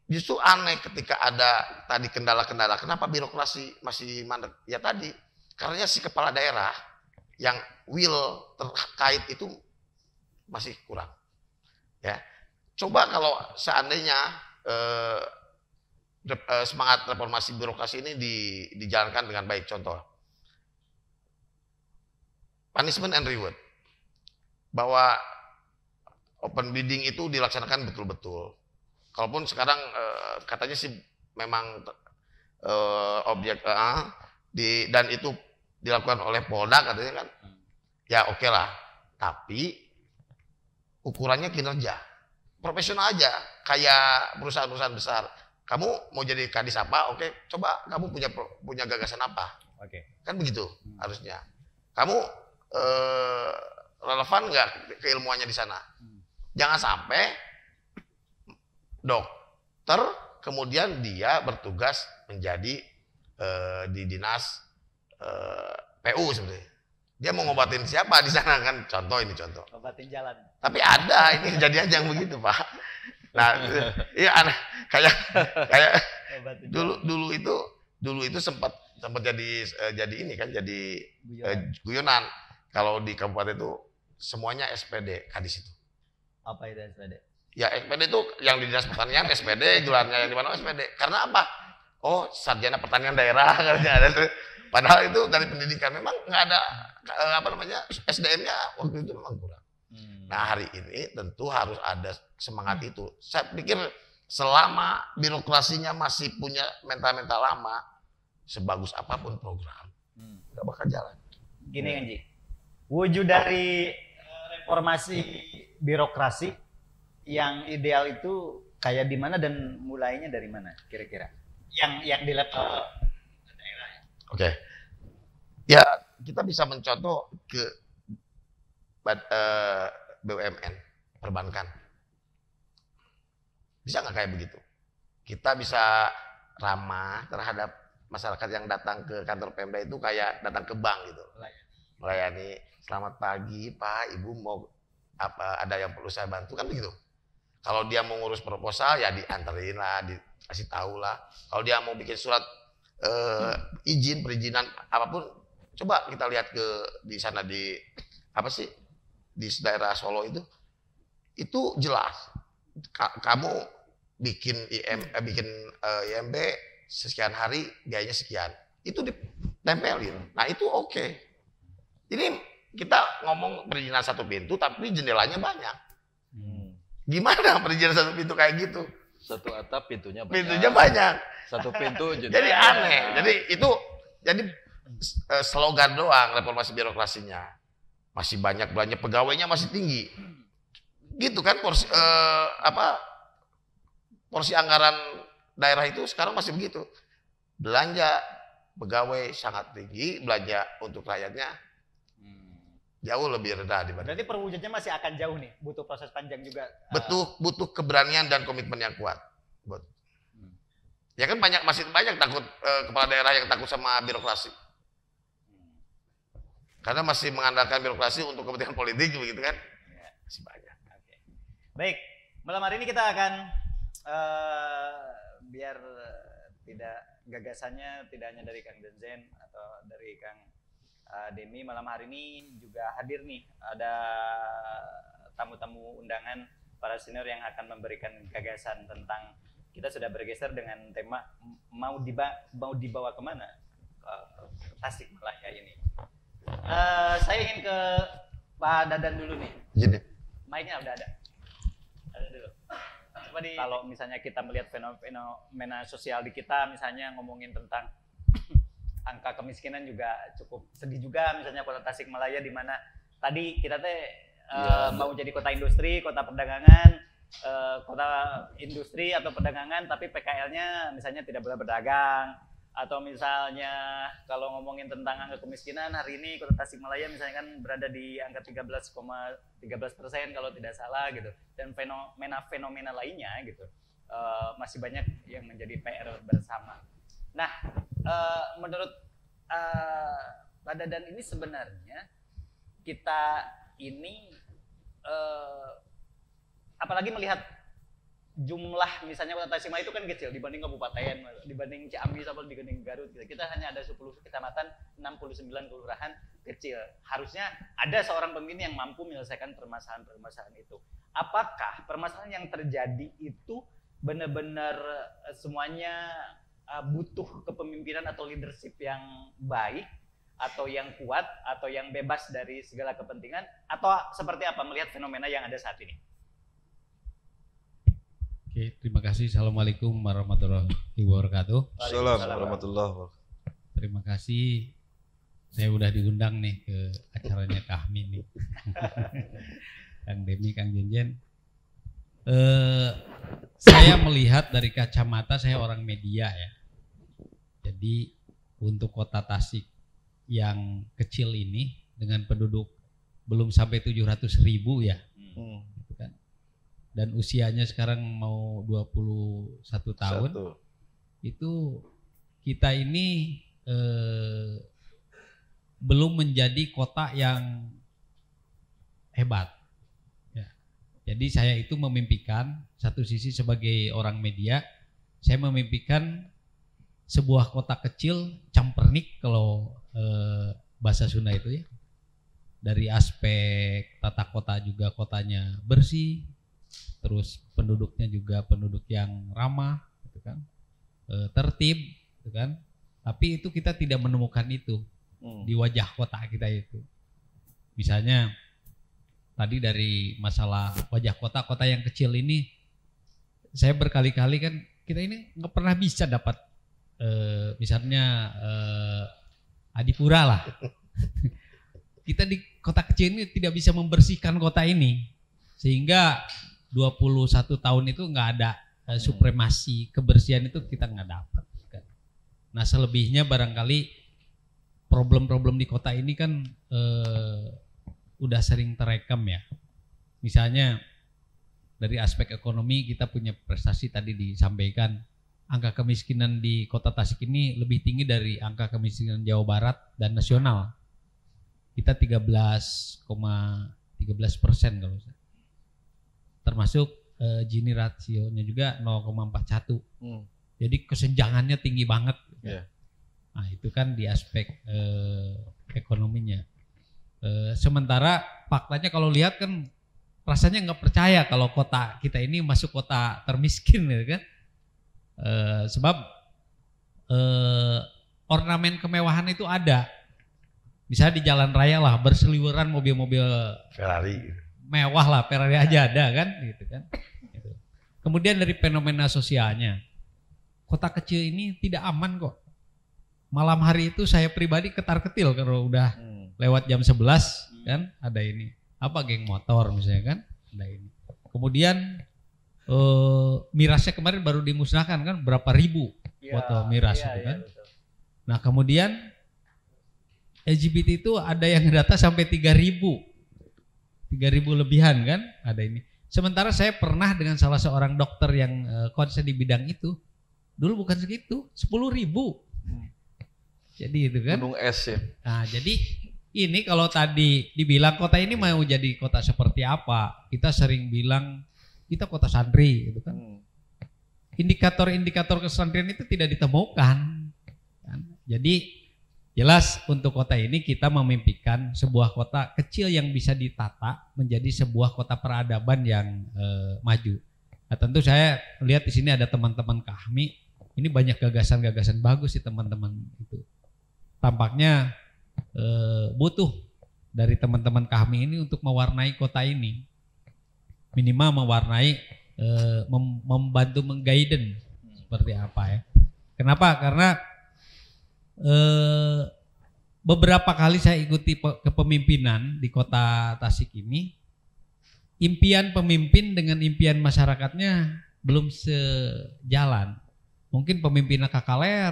justru aneh ketika ada tadi kendala-kendala. Kenapa birokrasi masih mandek? Ya tadi, karena si kepala daerah yang will terkait itu masih kurang. Ya, coba kalau seandainya semangat reformasi birokrasi ini dijalankan dengan baik, contoh punishment and reward, bahwa open bidding itu dilaksanakan betul-betul. Kalaupun sekarang katanya sih memang objek dan itu dilakukan oleh Polda katanya kan, ya oke lah. Tapi ukurannya kinerja, profesional aja, kayak perusahaan-perusahaan besar. Kamu mau jadi kadis apa? Oke, coba kamu punya gagasan apa? Oke. Kan begitu harusnya. Kamu relevan nggak keilmuannya di sana? Jangan sampai dokter kemudian dia bertugas menjadi di dinas PU seperti. Dia mau ngobatin siapa di sana kan? Contoh. Ngobatin jalan. Tapi ada ini kejadian yang begitu Pak. Nah, iya aneh. Kayak dulu itu sempat jadi ini kan jadi guyonan. Kalau di kabupaten itu semuanya SPD kadis itu. Apa itu SPD? Ya SPD itu yang di dinas pertanian SPD, gelarnya yang di mana SPD. Karena apa? Oh, sarjana pertanian daerah katanya ada tuh. Padahal itu dari pendidikan memang nggak ada SDM-nya waktu itu memang kurang. Nah hari ini tentu harus ada semangat itu. Saya pikir selama birokrasinya masih punya mental-mental lama, sebagus apapun program, nggak bakal jalan. Gini kan Ji, wujud dari reformasi birokrasi yang ideal itu kayak di mana dan mulainya dari mana kira-kira? Yang di level daerah. Oke. Ya, kita bisa mencontoh ke BUMN, perbankan. Bisa nggak kayak begitu? Kita bisa ramah terhadap masyarakat yang datang ke kantor Pemda itu kayak datang ke bank gitu. Melayani, selamat pagi Pak, Ibu mau apa, ada yang perlu saya bantu kan begitu. Kalau dia mau ngurus proposal ya dianterin lah, dikasih tahu lah. Kalau dia mau bikin surat perizinan apapun, coba kita lihat di sana di daerah Solo itu jelas. Kamu bikin IMB sekian hari biayanya sekian, itu ditempelin. Nah itu oke. Jadi kita ngomong perizinan satu pintu tapi jendelanya banyak. Gimana perizinan satu pintu kayak gitu? Satu atap pintunya banyak. Pintunya banyak. Satu pintu jadi aneh. Jadi slogan doang reformasi birokrasinya. Masih banyak belanja, pegawainya masih tinggi. Gitu kan porsi anggaran daerah itu sekarang masih begitu. Belanja pegawai sangat tinggi, belanja untuk rakyatnya jauh lebih rendah dibanding. Berarti perwujudannya masih akan jauh nih, butuh proses panjang juga. Butuh keberanian dan komitmen yang kuat. Ya kan masih banyak takut kepala daerah yang takut sama birokrasi. Karena masih mengandalkan birokrasi untuk kepentingan politik begitu kan? Masih banyak. Oke. Baik, malam hari ini kita akan biar tidak gagasannya tidak hanya dari Kang Denzen atau dari Kang Demi. Malam hari ini juga hadir nih, ada tamu-tamu undangan para senior yang akan memberikan gagasan tentang, kita sudah bergeser dengan tema mau dibawa kemana Tasikmalaya ini. Saya ingin ke Pak Dadan dulu nih. Jadi Mic-nya udah ada dulu. Coba kalau misalnya kita melihat fenomena sosial di kita, misalnya ngomongin tentang angka kemiskinan juga cukup sedih juga, misalnya kota Tasikmalaya di mana tadi kita mau jadi kota industri, kota perdagangan, kota industri atau perdagangan, tapi PKL-nya misalnya tidak boleh berdagang. Atau misalnya kalau ngomongin tentang angka kemiskinan, hari ini kota Tasikmalaya misalnya kan berada di angka 13% kalau tidak salah gitu. Dan fenomena lainnya gitu, masih banyak yang menjadi PR bersama. Nah, menurut Pak Dadan ini sebenarnya kita ini apalagi melihat jumlah misalnya kota Tasikmalaya itu kan kecil dibanding kabupaten, dibanding Ciamis atau dibanding Garut. Kita hanya ada 10 kecamatan, 69 kelurahan kecil. Harusnya ada seorang pemimpin yang mampu menyelesaikan permasalahan-permasalahan itu. Apakah permasalahan yang terjadi itu benar-benar semuanya butuh kepemimpinan atau leadership yang baik, atau yang kuat, atau yang bebas dari segala kepentingan, atau seperti apa melihat fenomena yang ada saat ini? Oke, terima kasih. Assalamualaikum warahmatullahi wabarakatuh. Assalamualaikum warahmatullahi wabarakatuh. Terima kasih. Saya udah diundang nih ke acaranya Kahmi nih. Kang Demi, Kang Jenjen. Saya melihat dari kacamata saya orang media ya. Jadi untuk kota Tasik yang kecil ini dengan penduduk belum sampai 700.000 ya. Gitu kan. Dan usianya sekarang mau 21 tahun. Itu kita ini belum menjadi kota yang hebat. Ya. Jadi saya itu memimpikan, satu sisi sebagai orang media, saya memimpikan sebuah kota kecil campernik kalau bahasa Sunda itu ya. Dari aspek tata kota juga kotanya bersih, terus penduduknya juga penduduk yang ramah, gitu kan, tertib, gitu kan. Tapi itu kita tidak menemukan itu di wajah kota kita itu. Misalnya tadi dari masalah wajah kota yang kecil ini, saya berkali-kali kan kita ini nggak pernah bisa dapat misalnya Adipura lah. Kita di kota kecil ini tidak bisa membersihkan kota ini, sehingga 21 tahun itu nggak ada supremasi kebersihan itu kita nggak dapat. Nah selebihnya barangkali problem-problem di kota ini kan udah sering terekam ya. Misalnya dari aspek ekonomi kita punya prestasi tadi disampaikan, angka kemiskinan di kota Tasik ini lebih tinggi dari angka kemiskinan Jawa Barat dan nasional. Kita 13,13% kalau saya. Termasuk Gini rasionya juga 0,41. Jadi kesenjangannya tinggi banget. Yeah. Nah itu kan di aspek ekonominya. Sementara faktanya kalau lihat kan rasanya nggak percaya kalau kota kita ini masuk kota termiskin, gitu kan? Sebab ornamen kemewahan itu ada. Misalnya di jalan raya lah berseliweran mobil-mobil Ferrari mewah lah, Ferrari aja ada kan, gitu kan. Gitu. Kemudian dari fenomena sosialnya, kota kecil ini tidak aman kok. Malam hari itu saya pribadi ketar-ketil kalau udah lewat jam 11 kan ada ini. Apa geng motor misalnya kan, ada ini. Kemudian mirasnya kemarin baru dimusnahkan kan, berapa ribu foto miras itu kan. Betul. Nah kemudian LGBT itu ada yang data sampai 3.000 lebihan kan, ada ini. Sementara saya pernah dengan salah seorang dokter yang konsen di bidang itu, dulu bukan segitu, 10.000. Jadi itu kan. Gunung es ya. Nah jadi ini kalau tadi dibilang kota ini mau jadi kota seperti apa, kita sering bilang kita kota santri gitu kan. Indikator-indikator kesantrian itu tidak ditemukan Jadi jelas untuk kota ini kita memimpikan sebuah kota kecil yang bisa ditata menjadi sebuah kota peradaban yang maju. Nah, tentu saya lihat di sini ada teman-teman Kahmi, ini banyak gagasan-gagasan bagus sih teman-teman itu. Tampaknya butuh dari teman-teman Kahmi ini untuk mewarnai kota ini, minimal mewarnai, membantu mengguiden seperti apa ya. Kenapa? Karena beberapa kali saya ikuti kepemimpinan di kota Tasik ini, impian pemimpin dengan impian masyarakatnya belum sejalan. Mungkin pemimpinnya kakaler,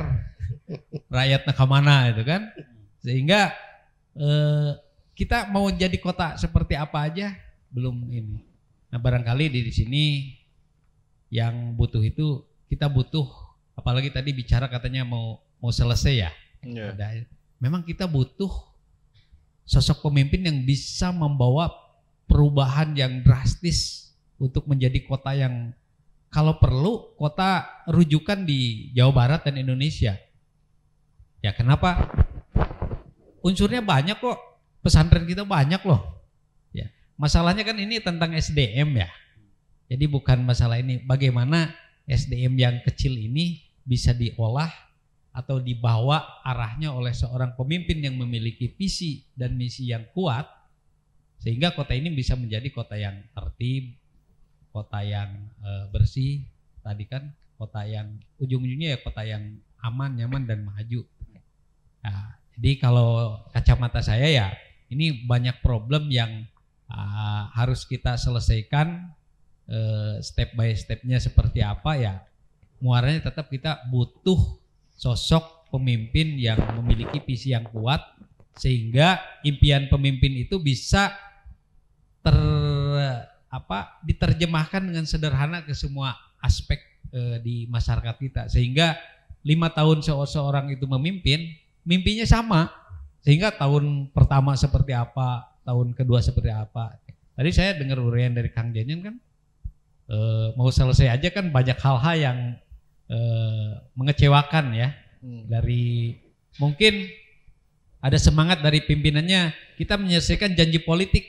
rakyatnya kemana itu kan. Sehingga kita mau jadi kota seperti apa aja belum ini. Nah barangkali di sini yang butuh itu, kita butuh, apalagi tadi bicara katanya mau selesai ya. Yeah. Memang kita butuh sosok pemimpin yang bisa membawa perubahan yang drastis untuk menjadi kota yang kalau perlu kota rujukan di Jawa Barat dan Indonesia. Ya kenapa? Unsurnya banyak kok, pesantren kita banyak loh. Ya, masalahnya kan ini tentang SDM ya. Jadi bukan masalah ini, bagaimana SDM yang kecil ini bisa diolah atau dibawa arahnya oleh seorang pemimpin yang memiliki visi dan misi yang kuat, sehingga kota ini bisa menjadi kota yang tertib, kota yang bersih, tadi kan kota yang ujung-ujungnya ya kota yang aman, nyaman dan maju. Nah, jadi kalau kacamata saya ya ini banyak problem yang harus kita selesaikan, step by stepnya seperti apa ya. Muaranya tetap kita butuh sosok pemimpin yang memiliki visi yang kuat sehingga impian pemimpin itu bisa diterjemahkan dengan sederhana ke semua aspek di masyarakat kita, sehingga 5 tahun seorang itu memimpin, mimpinya sama, sehingga tahun pertama seperti apa, tahun kedua seperti apa. Tadi saya dengar uraian dari Kang Janyan kan mau selesai aja kan banyak hal-hal yang mengecewakan ya. Dari mungkin ada semangat dari pimpinannya kita menyelesaikan janji politik,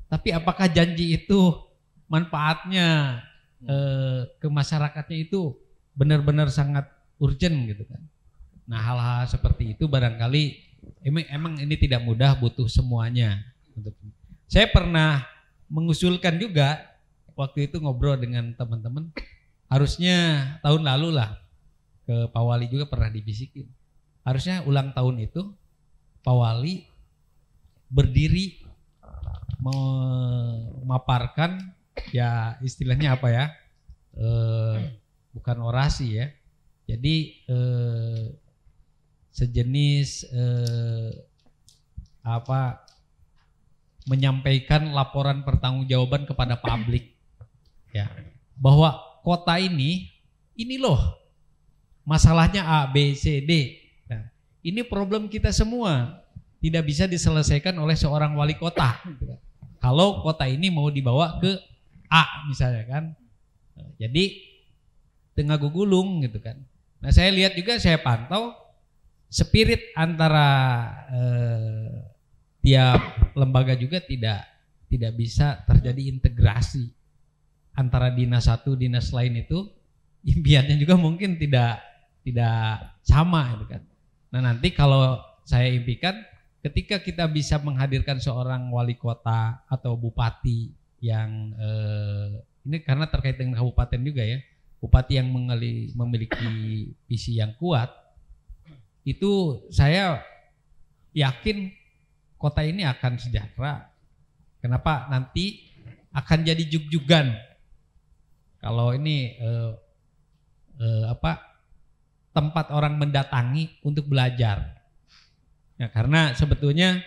tapi apakah janji itu manfaatnya ke masyarakatnya itu benar-benar sangat urgent gitu kan. Nah hal-hal seperti itu barangkali emang ini tidak mudah, butuh semuanya. Saya pernah mengusulkan juga waktu itu ngobrol dengan teman-teman, harusnya tahun lalu lah ke Pak Wali juga pernah dibisikin. Harusnya ulang tahun itu Pak Wali berdiri memaparkan ya istilahnya apa ya, bukan orasi ya. Jadi sejenis menyampaikan laporan pertanggungjawaban kepada publik ya, bahwa kota ini loh masalahnya A, B, C, D. Nah, ini problem kita semua, tidak bisa diselesaikan oleh seorang wali kota. Kalau kota ini mau dibawa ke A misalnya kan. Nah, jadi tengah gugulung gitu kan. Nah saya lihat juga, saya pantau spirit antara tiap lembaga juga tidak bisa terjadi integrasi antara dinas satu dinas lain itu, impiannya juga mungkin tidak sama gitu kan. Nah nanti kalau saya impikan ketika kita bisa menghadirkan seorang wali kota atau bupati yang ini karena terkait dengan kabupaten juga ya, bupati yang memiliki visi yang kuat, itu saya yakin kota ini akan sejahtera. Kenapa? Nanti akan jadi jug-jugan kalau ini tempat orang mendatangi untuk belajar. Ya, karena sebetulnya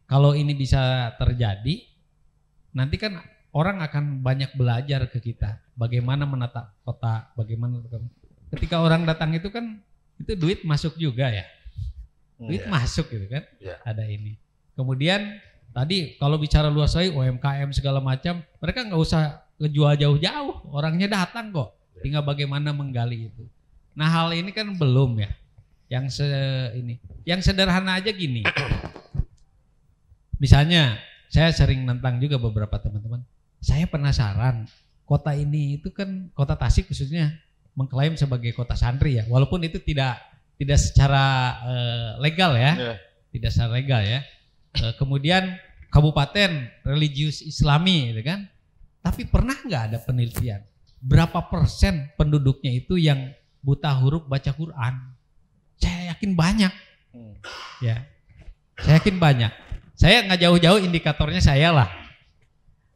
kalau ini bisa terjadi, nanti kan orang akan banyak belajar ke kita. Bagaimana menata kota, bagaimana. Ketika orang datang itu kan, itu duit masuk juga ya. Duit masuk gitu kan, ada ini. Kemudian tadi kalau bicara luas lagi UMKM segala macam, mereka nggak usah ngejual jauh-jauh, orangnya datang kok. Tinggal bagaimana menggali itu. Nah hal ini kan belum ya. Yang sederhana aja gini. Misalnya saya sering nantang juga beberapa teman-teman. Saya penasaran, kota ini itu kan kota Tasik khususnya mengklaim sebagai kota santri ya, walaupun itu tidak secara legal ya, tidak secara legal ya. Kemudian kabupaten religius Islami, gitu kan? Tapi pernah nggak ada penelitian berapa persen penduduknya itu yang buta huruf baca Quran? Saya yakin banyak, ya. Saya yakin banyak. Saya nggak jauh-jauh indikatornya saya lah.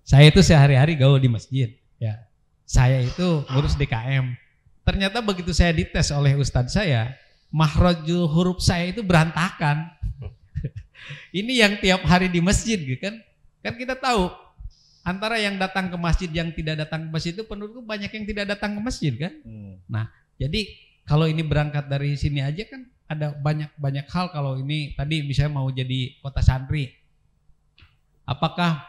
Saya itu sehari-hari gaul di masjid, ya. Saya itu ngurus DKM. Ternyata begitu saya dites oleh ustadz saya, makhrajul huruf saya itu berantakan. Ini yang tiap hari di masjid gitu kan. Kan kita tahu antara yang datang ke masjid yang tidak datang ke masjid itu penduduk banyak yang tidak datang ke masjid kan. Nah, jadi kalau ini berangkat dari sini aja kan ada banyak hal. Kalau ini tadi misalnya mau jadi kota santri. Apakah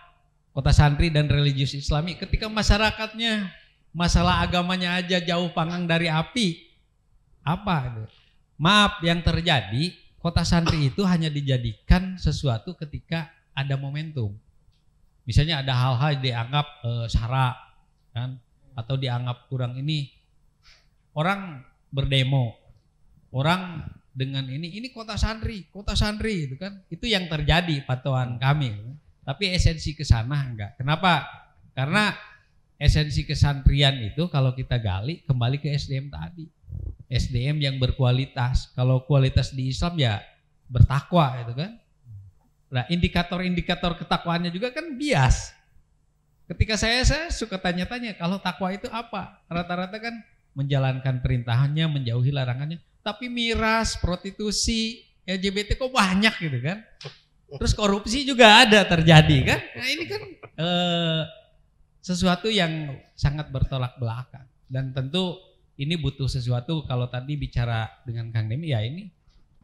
kota santri dan religius Islami ketika masyarakatnya masalah agamanya aja jauh panggang dari api, apa? Maaf, yang terjadi kota santri itu hanya dijadikan sesuatu ketika ada momentum. Misalnya ada hal-hal dianggap sara, kan? Atau dianggap kurang ini. Orang berdemo, orang dengan ini kota santri itu kan. Itu yang terjadi pantauan kami. Tapi esensi ke sana enggak. Kenapa? Karena esensi kesantrian itu kalau kita gali kembali ke SDM tadi. SDM yang berkualitas. Kalau kualitas di Islam ya bertakwa itu kan. Nah, indikator-indikator ketakwaannya juga kan bias. Ketika saya suka tanya-tanya, kalau takwa itu apa? Rata-rata kan menjalankan perintahannya, menjauhi larangannya. Tapi miras, prostitusi, LGBT kok banyak gitu kan. Terus korupsi juga ada terjadi kan. Nah ini kan sesuatu yang sangat bertolak belakang. Dan tentu ini butuh sesuatu, kalau tadi bicara dengan Kang Demi ya ini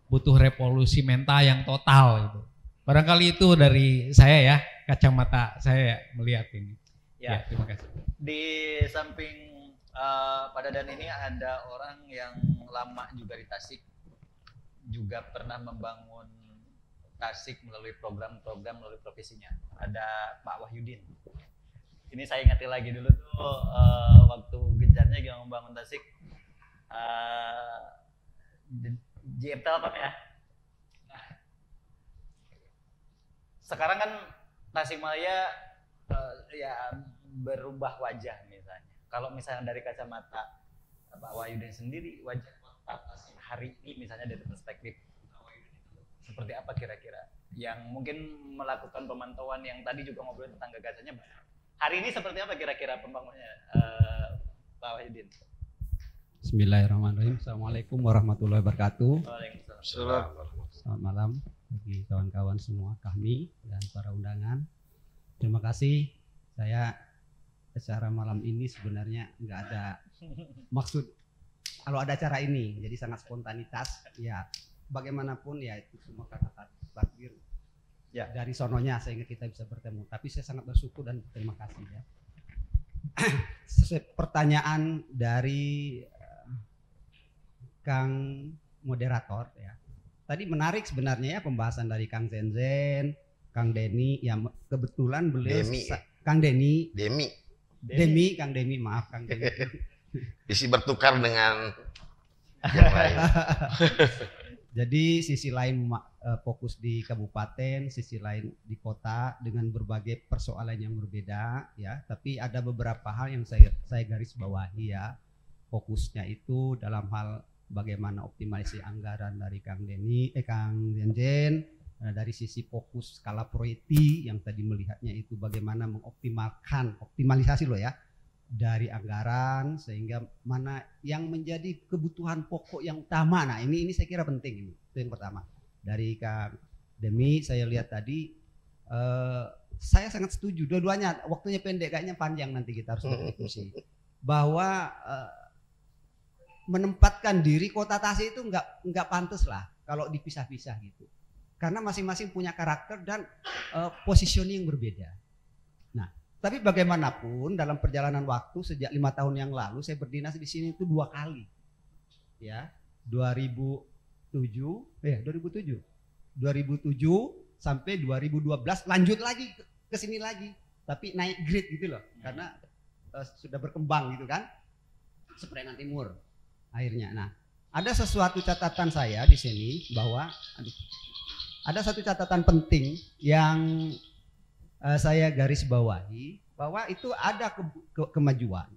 butuh revolusi mental yang total gitu. Barangkali itu dari saya ya, kacamata saya melihat ini. Ya, terima kasih. Di samping Pak Dadan ini ada orang yang lama juga di Tasik, juga pernah membangun Tasik melalui program-program melalui profesinya. Ada Pak Wahyudin. Ini saya ingatkan lagi dulu tuh waktu gencarnya kita membangun Tasik, JM Telkom ya. Nah, sekarang kan Tasikmalaya ya berubah wajah misalnya. Kalau misalnya dari kacamata Pak Wahyudin sendiri, wajah kota Tasik hari ini misalnya dari perspektif seperti apa kira-kira yang mungkin melakukan pemantauan yang tadi juga ngobrol tentang gagasannya banyak. Hari ini seperti apa kira-kira pembangunnya Pak Wahyudin? Bismillahirrahmanirrahim. Assalamualaikum warahmatullahi wabarakatuh. Waalaikumsalam. Selamat malam bagi kawan-kawan semua, kami dan para undangan. Terima kasih. Saya acara malam ini sebenarnya nggak ada maksud kalau ada acara ini, jadi sangat spontanitas. Ya, bagaimanapun ya itu semua kata-kata takdir ya dari sononya sehingga kita bisa bertemu. Tapi saya sangat bersyukur dan terima kasih ya. Pertanyaan dari Kang moderator ya. Tadi menarik sebenarnya ya pembahasan dari Kang Zenzen, Kang Deni, ya kebetulan beliau Kang Deni. Kang Demi, maaf Kang Demi. Isi bertukar dengan yang lain. Jadi sisi lain fokus di kabupaten, sisi lain di kota dengan berbagai persoalan yang berbeda ya. Tapi ada beberapa hal yang saya garis bawahi ya. Fokusnya itu dalam hal bagaimana optimalisasi anggaran dari Kang Deni, Kang Zenzen, dari sisi fokus skala priority yang tadi melihatnya itu bagaimana optimalisasi loh ya dari anggaran sehingga mana yang menjadi kebutuhan pokok yang utama. Nah ini saya kira penting, ini itu yang pertama. Dari Kang Demi saya lihat tadi saya sangat setuju dua-duanya. Waktunya pendek, kayaknya panjang nanti kita harus berdiskusi bahwa menempatkan diri kota Tasik itu nggak pantas lah kalau dipisah-pisah gitu. Karena masing-masing punya karakter dan positioning yang berbeda. Nah, tapi bagaimanapun dalam perjalanan waktu sejak 5 tahun yang lalu saya berdinas di sini itu 2 kali. Ya, 2016 sampai 2012 lanjut lagi ke sini lagi, tapi naik grade gitu loh, karena sudah berkembang gitu kan, Seprengan Timur akhirnya. Nah, ada sesuatu catatan saya di sini bahwa ada satu catatan penting yang saya garis bawahi, bahwa itu ada kemajuan.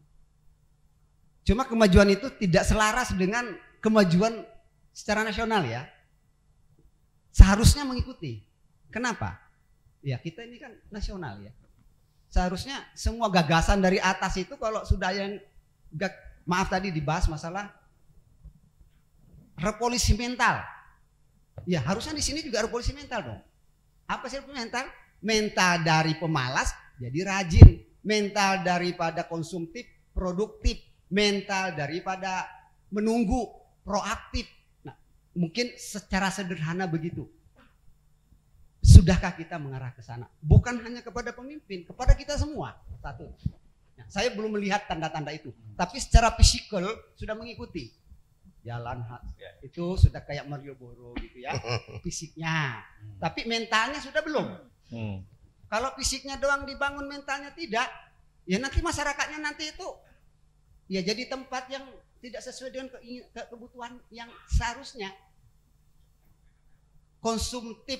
Cuma kemajuan itu tidak selaras dengan kemajuan secara nasional ya. Seharusnya mengikuti. Kenapa? Ya kita ini kan nasional ya. Seharusnya semua gagasan dari atas itu kalau sudah yang maaf tadi dibahas masalah revolusi mental. Ya harusnya di sini juga revolusi mental dong. Apa sih revolusi mental? Mental dari pemalas jadi rajin, mental daripada konsumtif produktif, mental daripada menunggu proaktif. Nah, mungkin secara sederhana begitu. Sudahkah kita mengarah ke sana? Bukan hanya kepada pemimpin, kepada kita semua. Satu. Nah, saya belum melihat tanda-tanda itu, tapi secara fisikal sudah mengikuti. Jalan itu sudah kayak Malioboro gitu ya, fisiknya. Tapi mentalnya sudah belum. Kalau fisiknya doang dibangun, mentalnya tidak, ya nanti masyarakatnya nanti itu ya jadi tempat yang tidak sesuai dengan kebutuhan yang seharusnya. Konsumtif,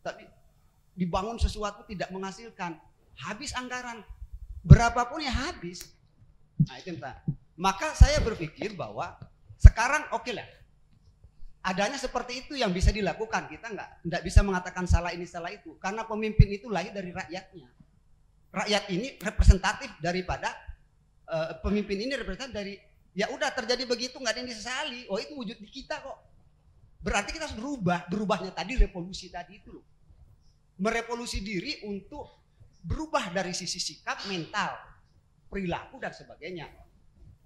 tadi dibangun sesuatu tidak menghasilkan, habis anggaran berapapun ya habis. Nah itu entah. Maka saya berpikir bahwa sekarang oke lah, adanya seperti itu yang bisa dilakukan. Kita nggak bisa mengatakan salah ini salah itu, karena pemimpin itu lahir dari rakyatnya. Rakyat ini representatif daripada pemimpin ini representatif dari, ya udah terjadi begitu nggak ada yang disesali. Oh itu wujud di kita kok. Berarti kita harus berubahnya tadi revolusi tadi itu loh. Merevolusi diri untuk berubah dari sisi sikap, mental, perilaku dan sebagainya.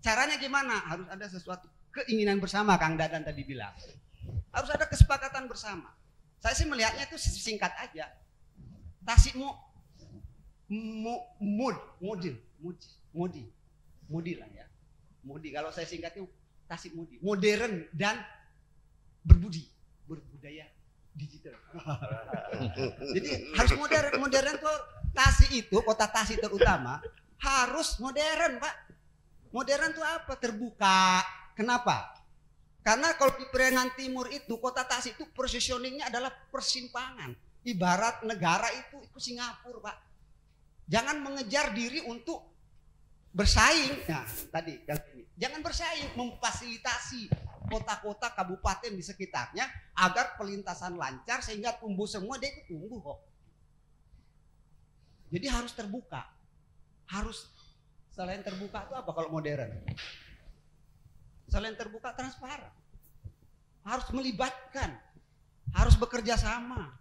Caranya gimana? Harus ada sesuatu keinginan bersama, Kang Dadan tadi bilang. Harus ada kesepakatan bersama. Saya sih melihatnya itu singkat aja. Tasik Mudi lah ya. Mudi kalau saya singkatnya Tasik Mudi. Modern dan berbudaya digital. Jadi harus modern tuh. Tasik itu, kota Tasik terutama harus modern, Pak. Modern tuh apa? Terbuka. Kenapa? Karena kalau di Seprengan Timur itu, kota Tasik itu positioningnya adalah persimpangan. Ibarat negara itu Singapura, Pak. Jangan mengejar diri untuk bersaing. Nah, tadi jangan bersaing, memfasilitasi kota-kota kabupaten di sekitarnya agar pelintasan lancar sehingga tumbuh semua, dia itu tumbuh kok. Jadi harus terbuka. Harus selain terbuka itu apa kalau modern? Selain terbuka, transparan. Harus melibatkan, harus bekerja sama,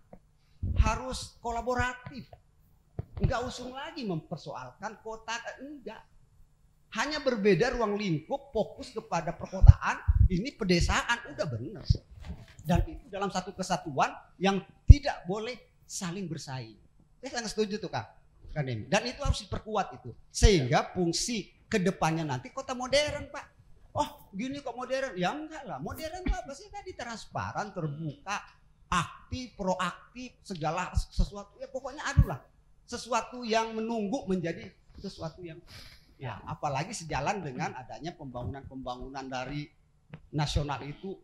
harus kolaboratif. Enggak usung lagi mempersoalkan kota, enggak. Hanya berbeda ruang lingkup, fokus kepada perkotaan, ini pedesaan, udah benar. Dan itu dalam satu kesatuan yang tidak boleh saling bersaing. Saya sangat setuju tuh Kak. Dan itu harus diperkuat itu. Sehingga fungsi kedepannya nanti kota modern Pak. Oh gini kok modern? Ya enggak lah, modern itu apa sih tadi? Transparan, terbuka, aktif, proaktif, segala sesuatu. Ya pokoknya adulah, sesuatu yang menunggu menjadi sesuatu yang ya, apalagi sejalan dengan adanya pembangunan dari nasional itu,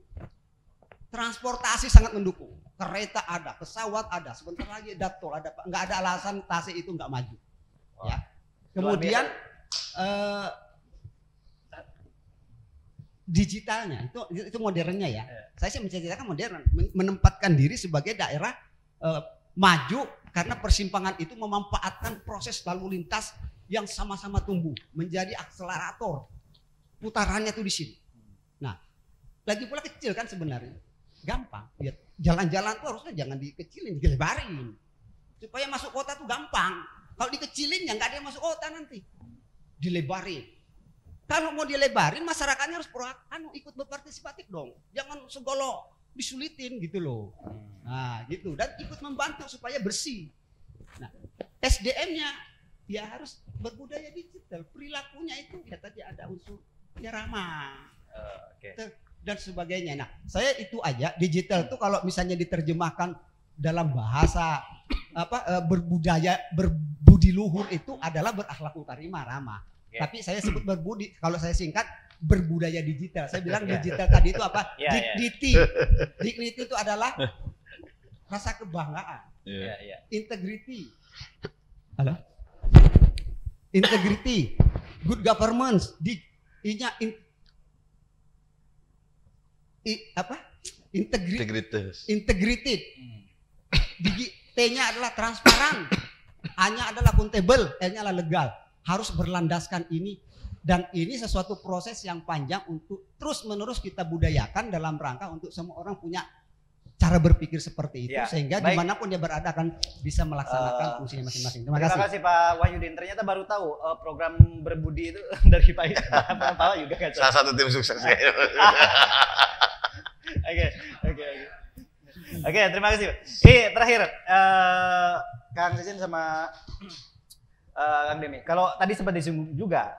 transportasi sangat mendukung. Kereta ada, pesawat ada, sebentar lagi ada tol, ada, nggak ada alasan Tasik itu nggak maju. Ya. Kemudian digitalnya itu modernnya ya. Saya sih menceritakan modern, menempatkan diri sebagai daerah maju karena persimpangan itu memanfaatkan proses lalu lintas yang sama-sama tumbuh menjadi akselerator, putarannya tuh di sini. Nah, lagi pula kecil kan sebenarnya, gampang. Ya, jalan-jalan tuh harusnya jangan dikecilin, dilebarin, supaya masuk kota tuh gampang. Kalau dikecilin ya nggak ada yang masuk kota nanti, dilebarin. Kalau mau dilebarin, masyarakatnya harus ikut berpartisipatif dong, jangan segala disulitin gitu loh. Nah, gitu dan ikut membantu supaya bersih. Nah, SDM-nya ya harus berbudaya digital, perilakunya itu ya tadi ada unsur ya ramah. dan sebagainya. Nah, saya itu aja digital tuh kalau misalnya diterjemahkan dalam bahasa berbudaya, berbudi luhur itu adalah berakhlakul karimah ramah. Tapi saya sebut berbudi, kalau saya singkat berbudaya digital. Saya bilang digital tadi itu apa? Dignity. Dignity itu adalah rasa kebanggaan. Integrity. Halo? Integrity. Good governance. Integrated. T-nya adalah transparan. A-nya adalah accountable. L-nya adalah legal. Harus berlandaskan ini. Dan ini sesuatu proses yang panjang untuk terus-menerus kita budayakan dalam rangka untuk semua orang punya cara berpikir seperti itu. Sehingga dimanapun dia berada akan bisa melaksanakan fungsinya masing-masing. Terima kasih Pak Wahyudin. Ternyata baru tahu program berbudi itu dari Pak Yuga kan. Salah satu tim sukses. Oke, terima kasih. Terakhir Kang Sisin sama Kang Demi. Kalau tadi sempat disinggung juga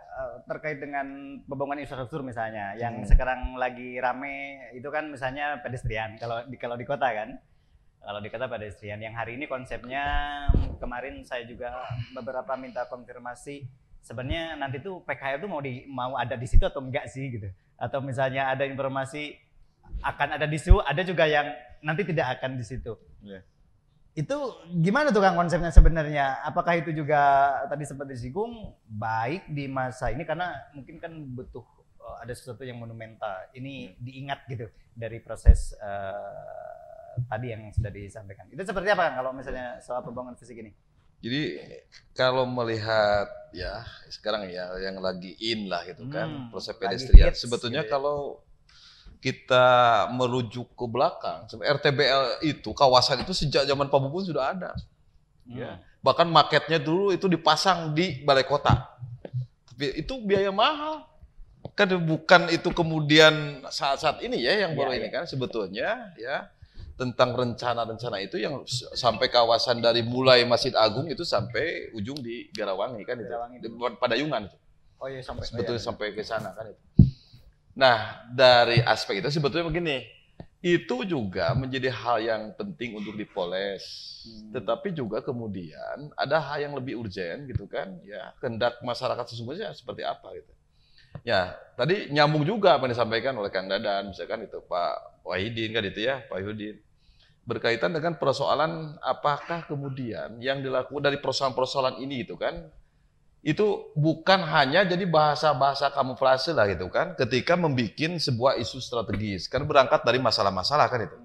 terkait dengan pembangunan infrastruktur misalnya, yang sekarang lagi rame itu kan misalnya pedestrian. Kalau di kota kan, kalau di kota pedestrian. Yang hari ini konsepnya kemarin saya juga beberapa minta konfirmasi. Sebenarnya nanti tuh PKL tuh mau ada di situ atau enggak sih gitu? Atau misalnya ada informasi akan ada di situ, ada juga yang nanti tidak akan di situ. Itu gimana tuh Kang konsepnya sebenarnya? Apakah itu juga tadi sempat disinggung baik di masa ini karena mungkin kan butuh ada sesuatu yang monumental. Ini diingat gitu dari proses tadi yang sudah disampaikan. Itu seperti apa Kang kalau misalnya soal pembangunan fisik ini? Jadi kalau melihat ya sekarang ya yang lagi in lah gitu kan proses pedestrian. Sebetulnya kalau kita merujuk ke belakang, RTBL itu kawasan itu sejak zaman Pak Bubun sudah ada. Bahkan maketnya dulu itu dipasang di balai kota. Tapi itu biaya mahal. Kan bukan itu kemudian saat-saat ini ya yang baru ini kan sebetulnya ya tentang rencana-rencana itu yang sampai kawasan dari mulai Masjid Agung itu sampai ujung di Garawangi kan itu. Di Padayungan itu. Oh iya sampai sebetulnya sampai ke sana kan itu. Nah, dari aspek itu sebetulnya begini, itu juga menjadi hal yang penting untuk dipoles. Tetapi juga kemudian ada hal yang lebih urgen gitu kan, ya kehendak masyarakat sesungguhnya seperti apa gitu. Ya, tadi nyambung juga apa yang disampaikan oleh Kang Dadan, misalkan itu Pak Wahidin kan itu ya, Pak Wahidin. Berkaitan dengan persoalan apakah kemudian yang dilakukan dari persoalan-persoalan ini gitu kan, itu bukan hanya jadi bahasa-bahasa kamuflase lah gitu kan ketika membuat sebuah isu strategis kan berangkat dari masalah-masalah kan itu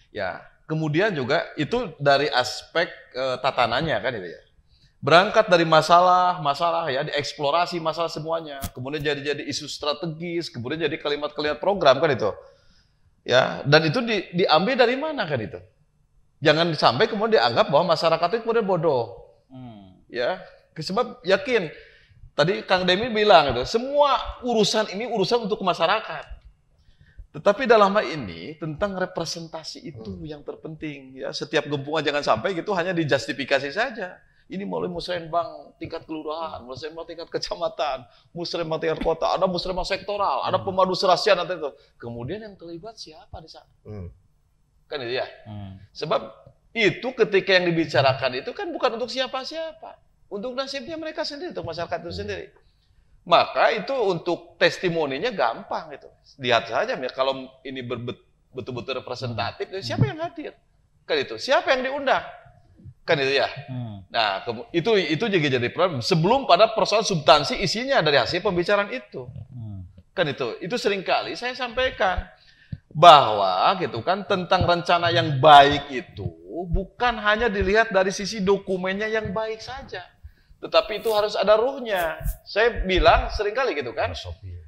ya kemudian juga itu dari aspek tatanannya kan itu ya berangkat dari masalah ya dieksplorasi masalah semuanya kemudian jadi isu strategis kemudian jadi kalimat-kalimat program kan itu ya dan itu diambil dari mana kan itu jangan sampai kemudian dianggap bahwa masyarakat itu kemudian bodoh ya sebab yakin tadi Kang Demi bilang itu semua urusan ini urusan untuk masyarakat. Tetapi dalam hal ini tentang representasi itu yang terpenting ya. Setiap gempungan jangan sampai gitu hanya dijustifikasi saja. Ini mulai musrenbang tingkat kelurahan, musrenbang tingkat kecamatan, musrenbang tingkat kota, ada musrenbang sektoral, ada pemadu serasian nanti itu. Kemudian yang terlibat siapa di sana? Kan itu ya. Sebab itu ketika yang dibicarakan itu kan bukan untuk siapa-siapa. Untuk nasibnya mereka sendiri, untuk masyarakat itu sendiri. Maka itu untuk testimoninya gampang itu. Lihat saja ya kalau ini betul-betul representatif, siapa yang hadir? Kan itu. Siapa yang diundang? Kan itu ya. Nah, itu juga jadi problem. Sebelum pada persoalan substansi isinya dari hasil pembicaraan itu. Kan itu. Itu seringkali saya sampaikan bahwa gitu kan tentang rencana yang baik itu bukan hanya dilihat dari sisi dokumennya yang baik saja. Tetapi itu harus ada ruhnya. Saya bilang seringkali gitu kan,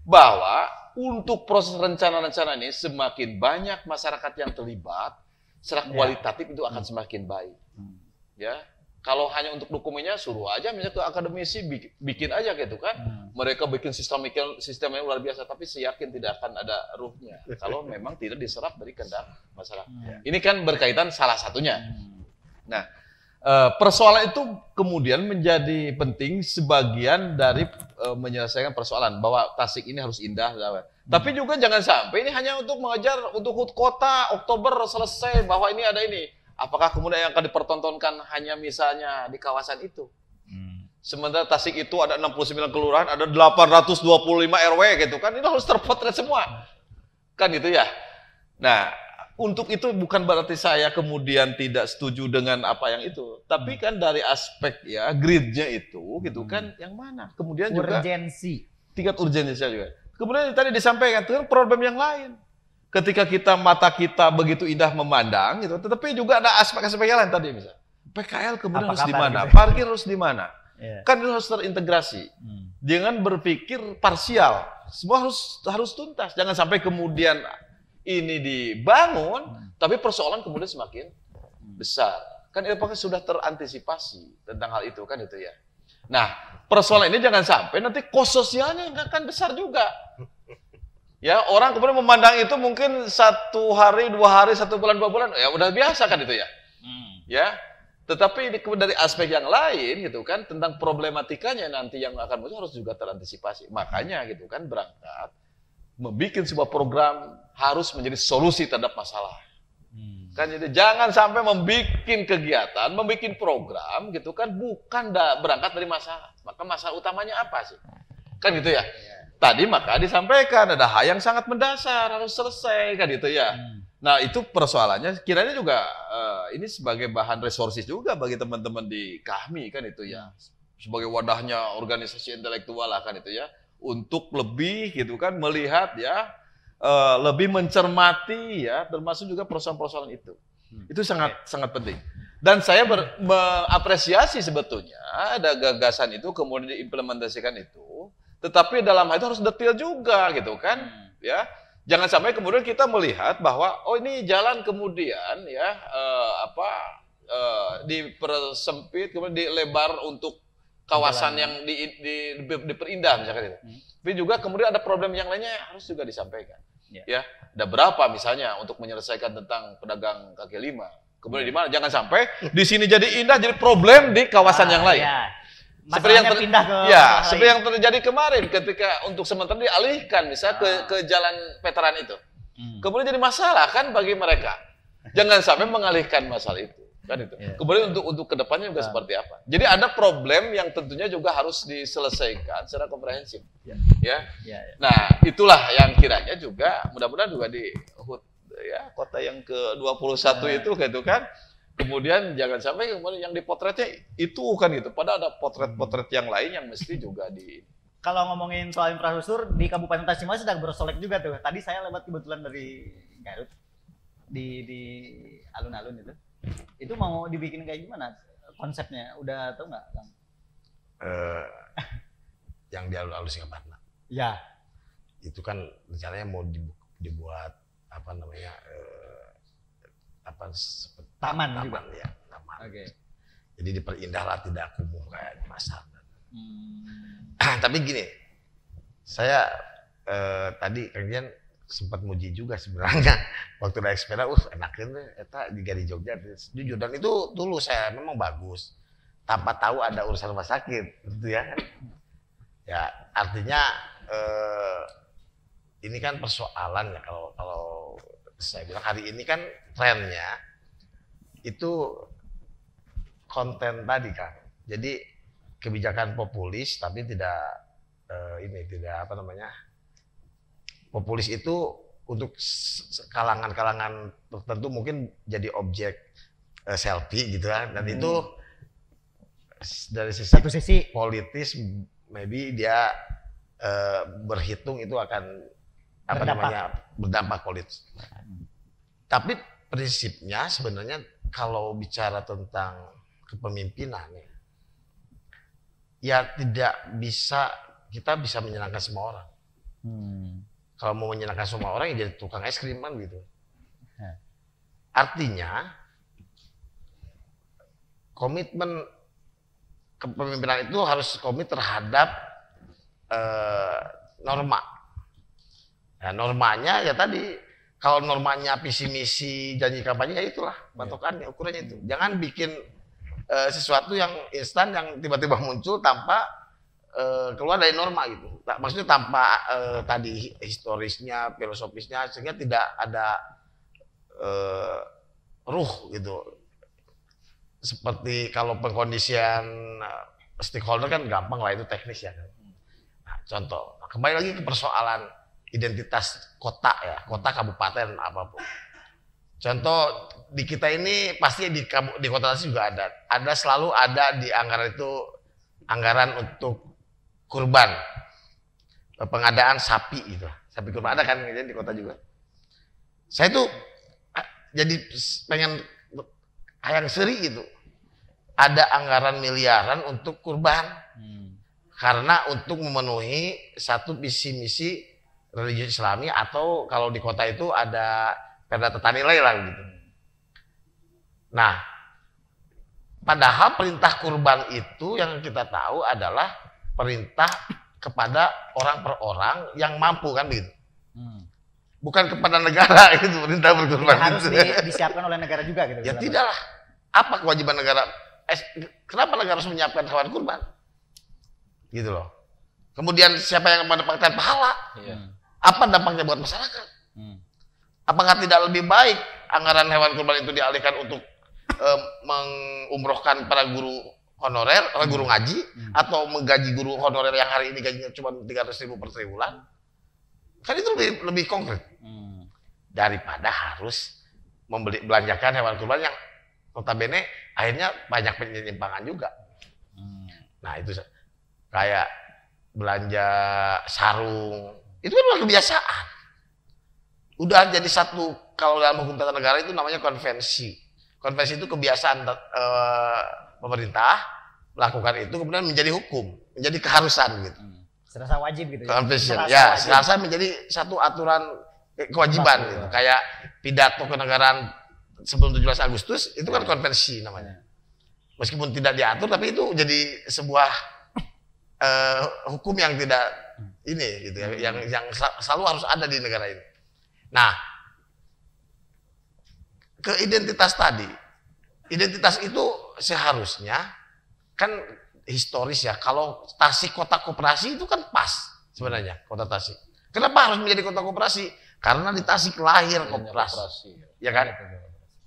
bahwa untuk proses rencana-rencana ini semakin banyak masyarakat yang terlibat, secara kualitatif itu akan semakin baik. Ya, kalau hanya untuk dokumennya suruh aja misalnya ke akademisi bikin aja gitu kan. Mereka bikin sistem yang luar biasa, tapi saya yakin tidak akan ada ruhnya kalau memang tidak diserap dari kehendak masyarakat. Ini kan berkaitan salah satunya. Nah, persoalan itu kemudian menjadi penting sebagian dari menyelesaikan persoalan bahwa Tasik ini harus indah Tapi juga jangan sampai ini hanya untuk mengejar untuk HUT kota, Oktober selesai bahwa ini ada ini. Apakah kemudian yang akan dipertontonkan hanya misalnya di kawasan itu? Sementara Tasik itu ada 69 kelurahan, ada 825 RW gitu kan, itu harus terpotret semua. Kan gitu ya. Nah, untuk itu bukan berarti saya kemudian tidak setuju dengan apa yang itu. Tapi kan dari aspek ya gridnya itu gitu kan yang mana? Kemudian juga urgensi. Tingkat urgensinya juga. Kemudian tadi disampaikan itu kan problem yang lain. Ketika mata kita begitu indah memandang gitu, tetapi juga ada aspek-aspek yang lain tadi misalnya. PKL kemudian harus di mana? Parkir harus di mana? Yeah. Kan itu harus terintegrasi. Jangan berpikir parsial. Semua harus tuntas. Jangan sampai kemudian ini dibangun, tapi persoalan kemudian semakin besar. Kan itu sudah terantisipasi tentang hal itu kan itu ya. Nah, persoalan ini jangan sampai nanti kos sosialnya nggak akan besar juga. Ya, orang kemudian memandang itu mungkin 1 hari, 2 hari, 1 bulan, 2 bulan, ya udah biasa kan itu ya. Ya. Tetapi dari aspek yang lain gitu kan tentang problematikanya nanti yang akan muncul harus juga terantisipasi. Makanya gitu kan berangkat membuat sebuah program harus menjadi solusi terhadap masalah. Kan jadi jangan sampai membuat kegiatan, membuat program gitu kan bukan berangkat dari masalah. Maka masalah utamanya apa sih? Kan gitu ya. Tadi maka disampaikan ada hal yang sangat mendasar harus selesai kan gitu ya. Nah itu persoalannya kiranya juga ini sebagai bahan resources juga bagi teman-teman di kami kan itu ya. Sebagai wadahnya organisasi intelektual lah kan itu ya. Untuk lebih gitu kan melihat ya. Lebih mencermati ya termasuk juga persoalan-persoalan itu. Itu sangat penting. Dan saya mengapresiasi sebetulnya ada gagasan itu kemudian diimplementasikan itu. Tetapi dalam hal itu harus detail juga gitu kan. Ya. Jangan sampai kemudian kita melihat bahwa oh ini jalan kemudian ya dipersempit kemudian dilebar untuk kawasan yang diperindah misalkan itu. Tapi juga kemudian ada problem yang lainnya harus juga disampaikan. Ya, ada berapa misalnya untuk menyelesaikan tentang pedagang kaki lima. Kemudian di mana jangan sampai di sini jadi indah jadi problem di kawasan yang lain. Ya. Seperti yang pindah ke seperti yang terjadi kemarin ketika untuk sementara dialihkan misalnya ke jalan veteran itu. Kemudian jadi masalah kan bagi mereka. Jangan sampai mengalihkan masalah itu. Kan itu. Kemudian untuk kedepannya juga seperti apa. Jadi ada problem yang tentunya juga harus diselesaikan secara komprehensif. Ya. Nah, itulah yang kiranya juga mudah-mudahan juga di HUT ya kota yang ke-21 itu gitu kan. Kemudian jangan sampai kemudian yang dipotretnya itu kan gitu. Padahal ada potret-potret yang lain yang mesti juga di. Kalau ngomongin soal infrastruktur di Kabupaten Tasikmalaya sedang bersolek juga tuh. Tadi saya lewat kebetulan dari Garut di alun-alun itu. Itu mau dibikin kayak gimana konsepnya? Udah tahu nggak, Kang? Yang di alun-alun Singaparna. Ya. Itu kan rencananya mau dibuat apa namanya? Taman juga ya, taman. Jadi diperindah lah tidak kumuh kayak di pasar. Tapi gini, saya tadi kemudian sempat muji juga sebenarnya waktu naik sepeda, enakin deh, eta di Jogja, jujur dan itu dulu saya memang bagus, tanpa tahu ada urusan rumah sakit, gitu ya. Ya artinya ini kan persoalan ya kalau saya bilang hari ini kan trennya itu konten tadi kan. Jadi kebijakan populis tapi tidak populis itu untuk kalangan-kalangan tertentu mungkin jadi objek selfie gitu kan. Dan itu dari satu sisi politis maybe dia berhitung itu akan berdampak politis. Tapi prinsipnya sebenarnya kalau bicara tentang kepemimpinan ya kita bisa menyenangkan semua orang. Kalau mau menyenangkan semua orang ya jadi tukang es krim kan gitu. Artinya komitmen kepemimpinan itu harus komit terhadap norma. Ya, normanya ya tadi, kalau normanya visi misi janji kampanye ya itulah patokannya, ukurannya itu. Jangan bikin sesuatu yang instan yang tiba-tiba muncul tanpa keluar dari norma gitu. Maksudnya tanpa tadi historisnya, filosofisnya, sehingga tidak ada ruh gitu. Seperti kalau pengkondisian stakeholder kan gampang lah, itu teknis ya. Nah, contoh, kembali lagi ke persoalan identitas kota ya, kota, kabupaten, apapun. Contoh di kita ini pasti di kota Tasik juga ada selalu ada di anggaran itu anggaran untuk kurban, pengadaan sapi itu, sapi kurban ada kan di kota juga. Saya tuh jadi pengen hayang seri gitu, ada anggaran miliaran untuk kurban, karena untuk memenuhi satu visi misi religius Islami, atau kalau di kota itu ada perda tata nilai lah gitu. Nah, padahal perintah kurban itu yang kita tahu adalah perintah kepada orang per orang yang mampu kan begitu. Bukan kepada negara itu perintah berkurban. Harus disiapkan oleh negara juga gitu. Ya tidaklah. Apa kewajiban negara? Kenapa negara harus menyiapkan hewan kurban? Gitu loh. Kemudian siapa yang mendapatkan pahala? Apa dampaknya buat masyarakat? Apakah tidak lebih baik anggaran hewan kurban itu dialihkan untuk mengumrohkan para guru honorer, guru ngaji, atau menggaji guru honorer yang hari ini gajinya cuma 300.000 per triwulan? Kan itu lebih konkret daripada harus belanjakan hewan kurban yang notabene akhirnya banyak penyimpangan juga. Nah itu kayak belanja sarung, itu kan udah kebiasaan. Udah jadi satu, kalau dalam hukum tata negara itu namanya konvensi. Konvensi itu kebiasaan pemerintah melakukan itu kemudian menjadi hukum, menjadi keharusan gitu. Serasa wajib gitu. Konvensi ya, serasa menjadi satu aturan kewajiban gitu. Kayak pidato kenegaraan sebelum 17 Agustus itu kan konvensi namanya. Meskipun tidak diatur tapi itu jadi sebuah hukum yang tidak ini gitu ya, yang selalu harus ada di negara ini. Nah, ke identitas tadi, identitas itu seharusnya kan historis ya. Kalau Tasik kota koperasi itu kan pas sebenarnya kota Tasik. Kenapa harus menjadi kota koperasi? Karena di Tasik lahir koperasi, ya kan?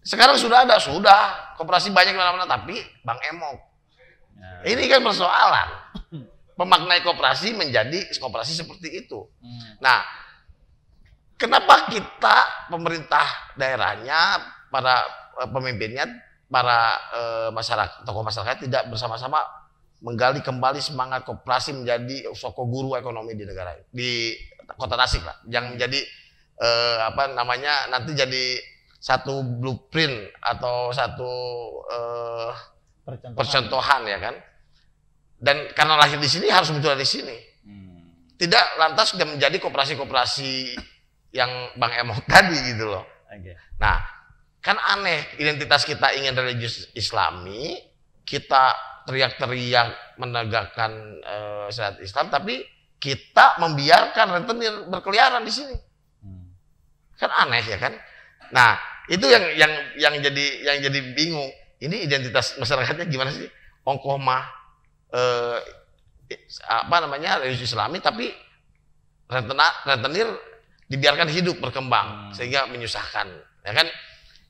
Sekarang sudah ada, koperasi banyak mana-mana, tapi Bang Emok. Ini kan persoalan. Pemaknai koperasi menjadi koperasi seperti itu. Nah, kenapa kita pemerintah daerahnya, para pemimpinnya, para masyarakat, tokoh masyarakat tidak bersama-sama menggali kembali semangat koperasi menjadi soko guru ekonomi di negara, di kota Tasik lah, yang menjadi nanti jadi satu blueprint atau satu percontohan ya kan. Dan karena lahir di sini harus muncul di sini. Tidak lantas sudah menjadi koperasi-koperasi yang Bang Emok tadi gitu loh. Nah, kan aneh, identitas kita ingin religius Islami, kita teriak-teriak menegakkan syariat Islam, tapi kita membiarkan rentenir berkeliaran di sini. Kan aneh ya kan? Nah, itu yang jadi bingung. Ini identitas masyarakatnya gimana sih? Ongkoh mah religius Islami, tapi rentenir dibiarkan hidup berkembang sehingga menyusahkan, ya kan?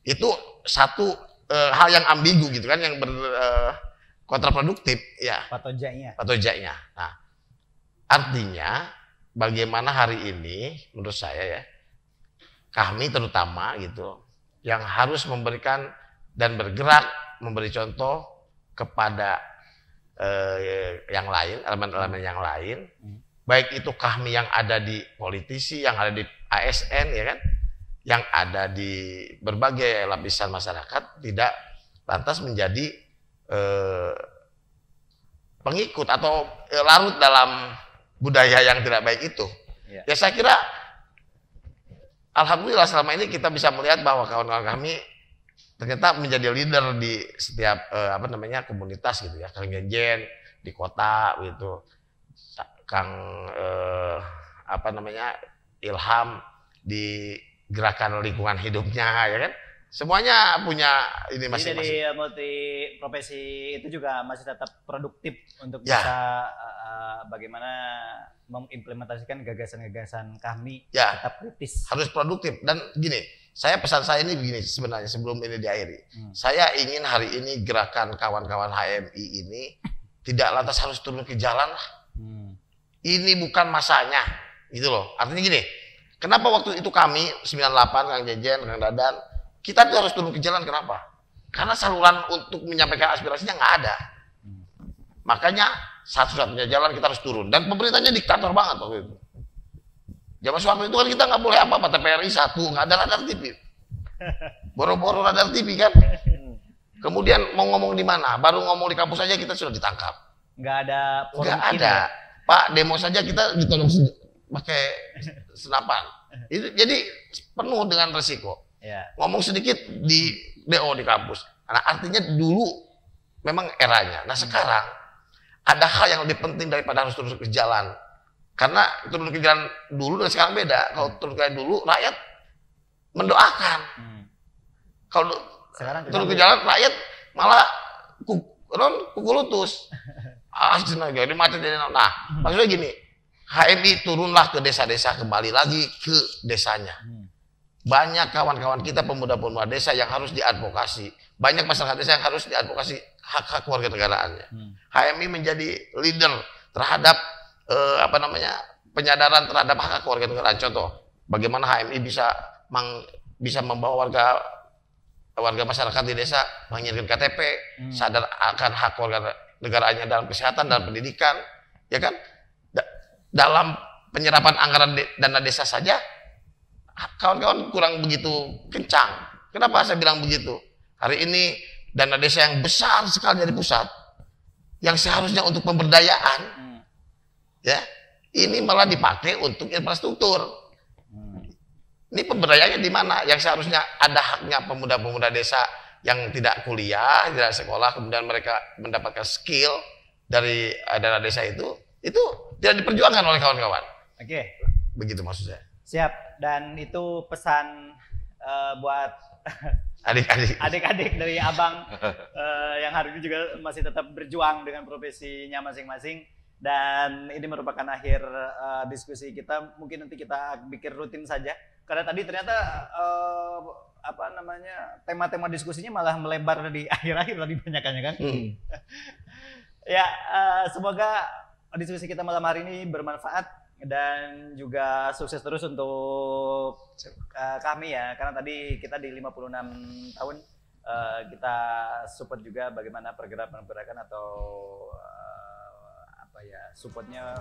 Itu satu hal yang ambigu gitu kan, yang kontraproduktif ya. Patojanya. Nah, artinya bagaimana hari ini menurut saya ya, kami terutama gitu yang harus memberikan dan bergerak memberi contoh kepada yang lain, elemen-elemen yang lain, baik itu kami yang ada di politisi, yang ada di ASN ya kan, yang ada di berbagai lapisan masyarakat, tidak lantas menjadi pengikut atau larut dalam budaya yang tidak baik itu. Ya saya kira alhamdulillah selama ini kita bisa melihat bahwa kawan-kawan kami ternyata menjadi leader di setiap komunitas gitu ya. Kang Genjen di kota gitu, Kang Ilham di gerakan lingkungan hidupnya ya kan, Semuanya punya ini masing-masing. Jadi multi profesi itu juga masih tetap produktif untuk bisa bagaimana mengimplementasikan gagasan-gagasan kami tetap kritis. Harus produktif. Dan gini, pesan saya ini begini sebenarnya sebelum ini diakhiri. Saya ingin hari ini gerakan kawan-kawan HMI ini tidak lantas harus turun ke jalan lah. Ini bukan masanya, gitu loh. Artinya gini, kenapa waktu itu kami 98, Kang Jejen, Kang Dadan, kita tuh harus turun ke jalan, kenapa? Karena saluran untuk menyampaikan aspirasinya nggak ada. Makanya satu-satunya jalan kita harus turun. Dan pemerintahnya diktator banget waktu itu. Zaman Soeharto itu kan kita nggak boleh apa-apa, TVRI 1, nggak ada radar TV. Boro-boro radar TV kan. Kemudian mau ngomong di mana? Baru ngomong di kampus saja kita sudah ditangkap. Nggak ada. Nggak ada. Pak, demo saja kita ditolong pakai senapan. Itu jadi penuh dengan resiko. Ngomong sedikit di DO di kampus. Nah, artinya dulu memang eranya. Nah, sekarang ada hal yang lebih penting daripada harus turun ke jalan. Karena turun ke jalan dulu dan sekarang beda. Kalau turun ke jalan dulu, rakyat mendoakan. Kalau sekarang turun ke jalan, rakyat malah pukul lutus. Jadi macet. Nah, maksudnya gini, HMI turunlah ke desa-desa, kembali lagi ke desanya. Banyak kawan-kawan kita pemuda-pemuda desa yang harus diadvokasi. Banyak masyarakat desa yang harus diadvokasi hak-hak warga negaraannya. HMI menjadi leader terhadap penyadaran terhadap hak warga negaraan. Contoh, bagaimana HMI bisa membawa warga masyarakat di desa mengirimkan KTP, sadar akan hak warga negaraannya dalam kesehatan dan pendidikan, ya kan? Dalam penyerapan anggaran dana desa saja, kawan-kawan kurang begitu kencang. Kenapa saya bilang begitu? Hari ini dana desa yang besar sekali dari pusat, yang seharusnya untuk pemberdayaan, ya, ini malah dipakai untuk infrastruktur. Ini pemberdayaannya di mana? Yang seharusnya ada haknya pemuda-pemuda desa yang tidak kuliah, tidak sekolah, kemudian mereka mendapatkan skill dari dana desa itu tidak diperjuangkan oleh kawan-kawan. Oke. Begitu maksud saya. Siap. Dan itu pesan buat adik-adik dari Abang yang hari ini juga masih tetap berjuang dengan profesinya masing-masing. Dan ini merupakan akhir diskusi kita. Mungkin nanti kita bikin rutin saja. Karena tadi ternyata tema-tema diskusinya malah melebar di akhir-akhir tadi banyakannya kan. Ya, semoga diskusi kita malam hari ini bermanfaat dan juga sukses terus untuk kami ya. Karena tadi kita di 56 tahun kita support juga bagaimana pergerakan atau supportnya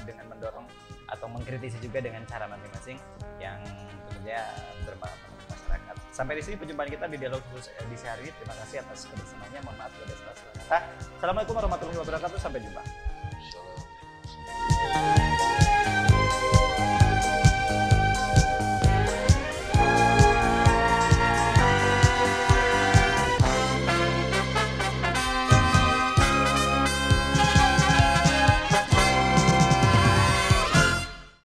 dengan mendorong atau mengkritisi juga dengan cara masing-masing yang tentunya bermanfaat untuk masyarakat. Sampai di sini perjumpaan kita di dialog khusus edisi hari ini. Terima kasih atas kebersamaannya. Mohon maaf bila ada salah kata. Assalamualaikum warahmatullahi wabarakatuh. Sampai jumpa.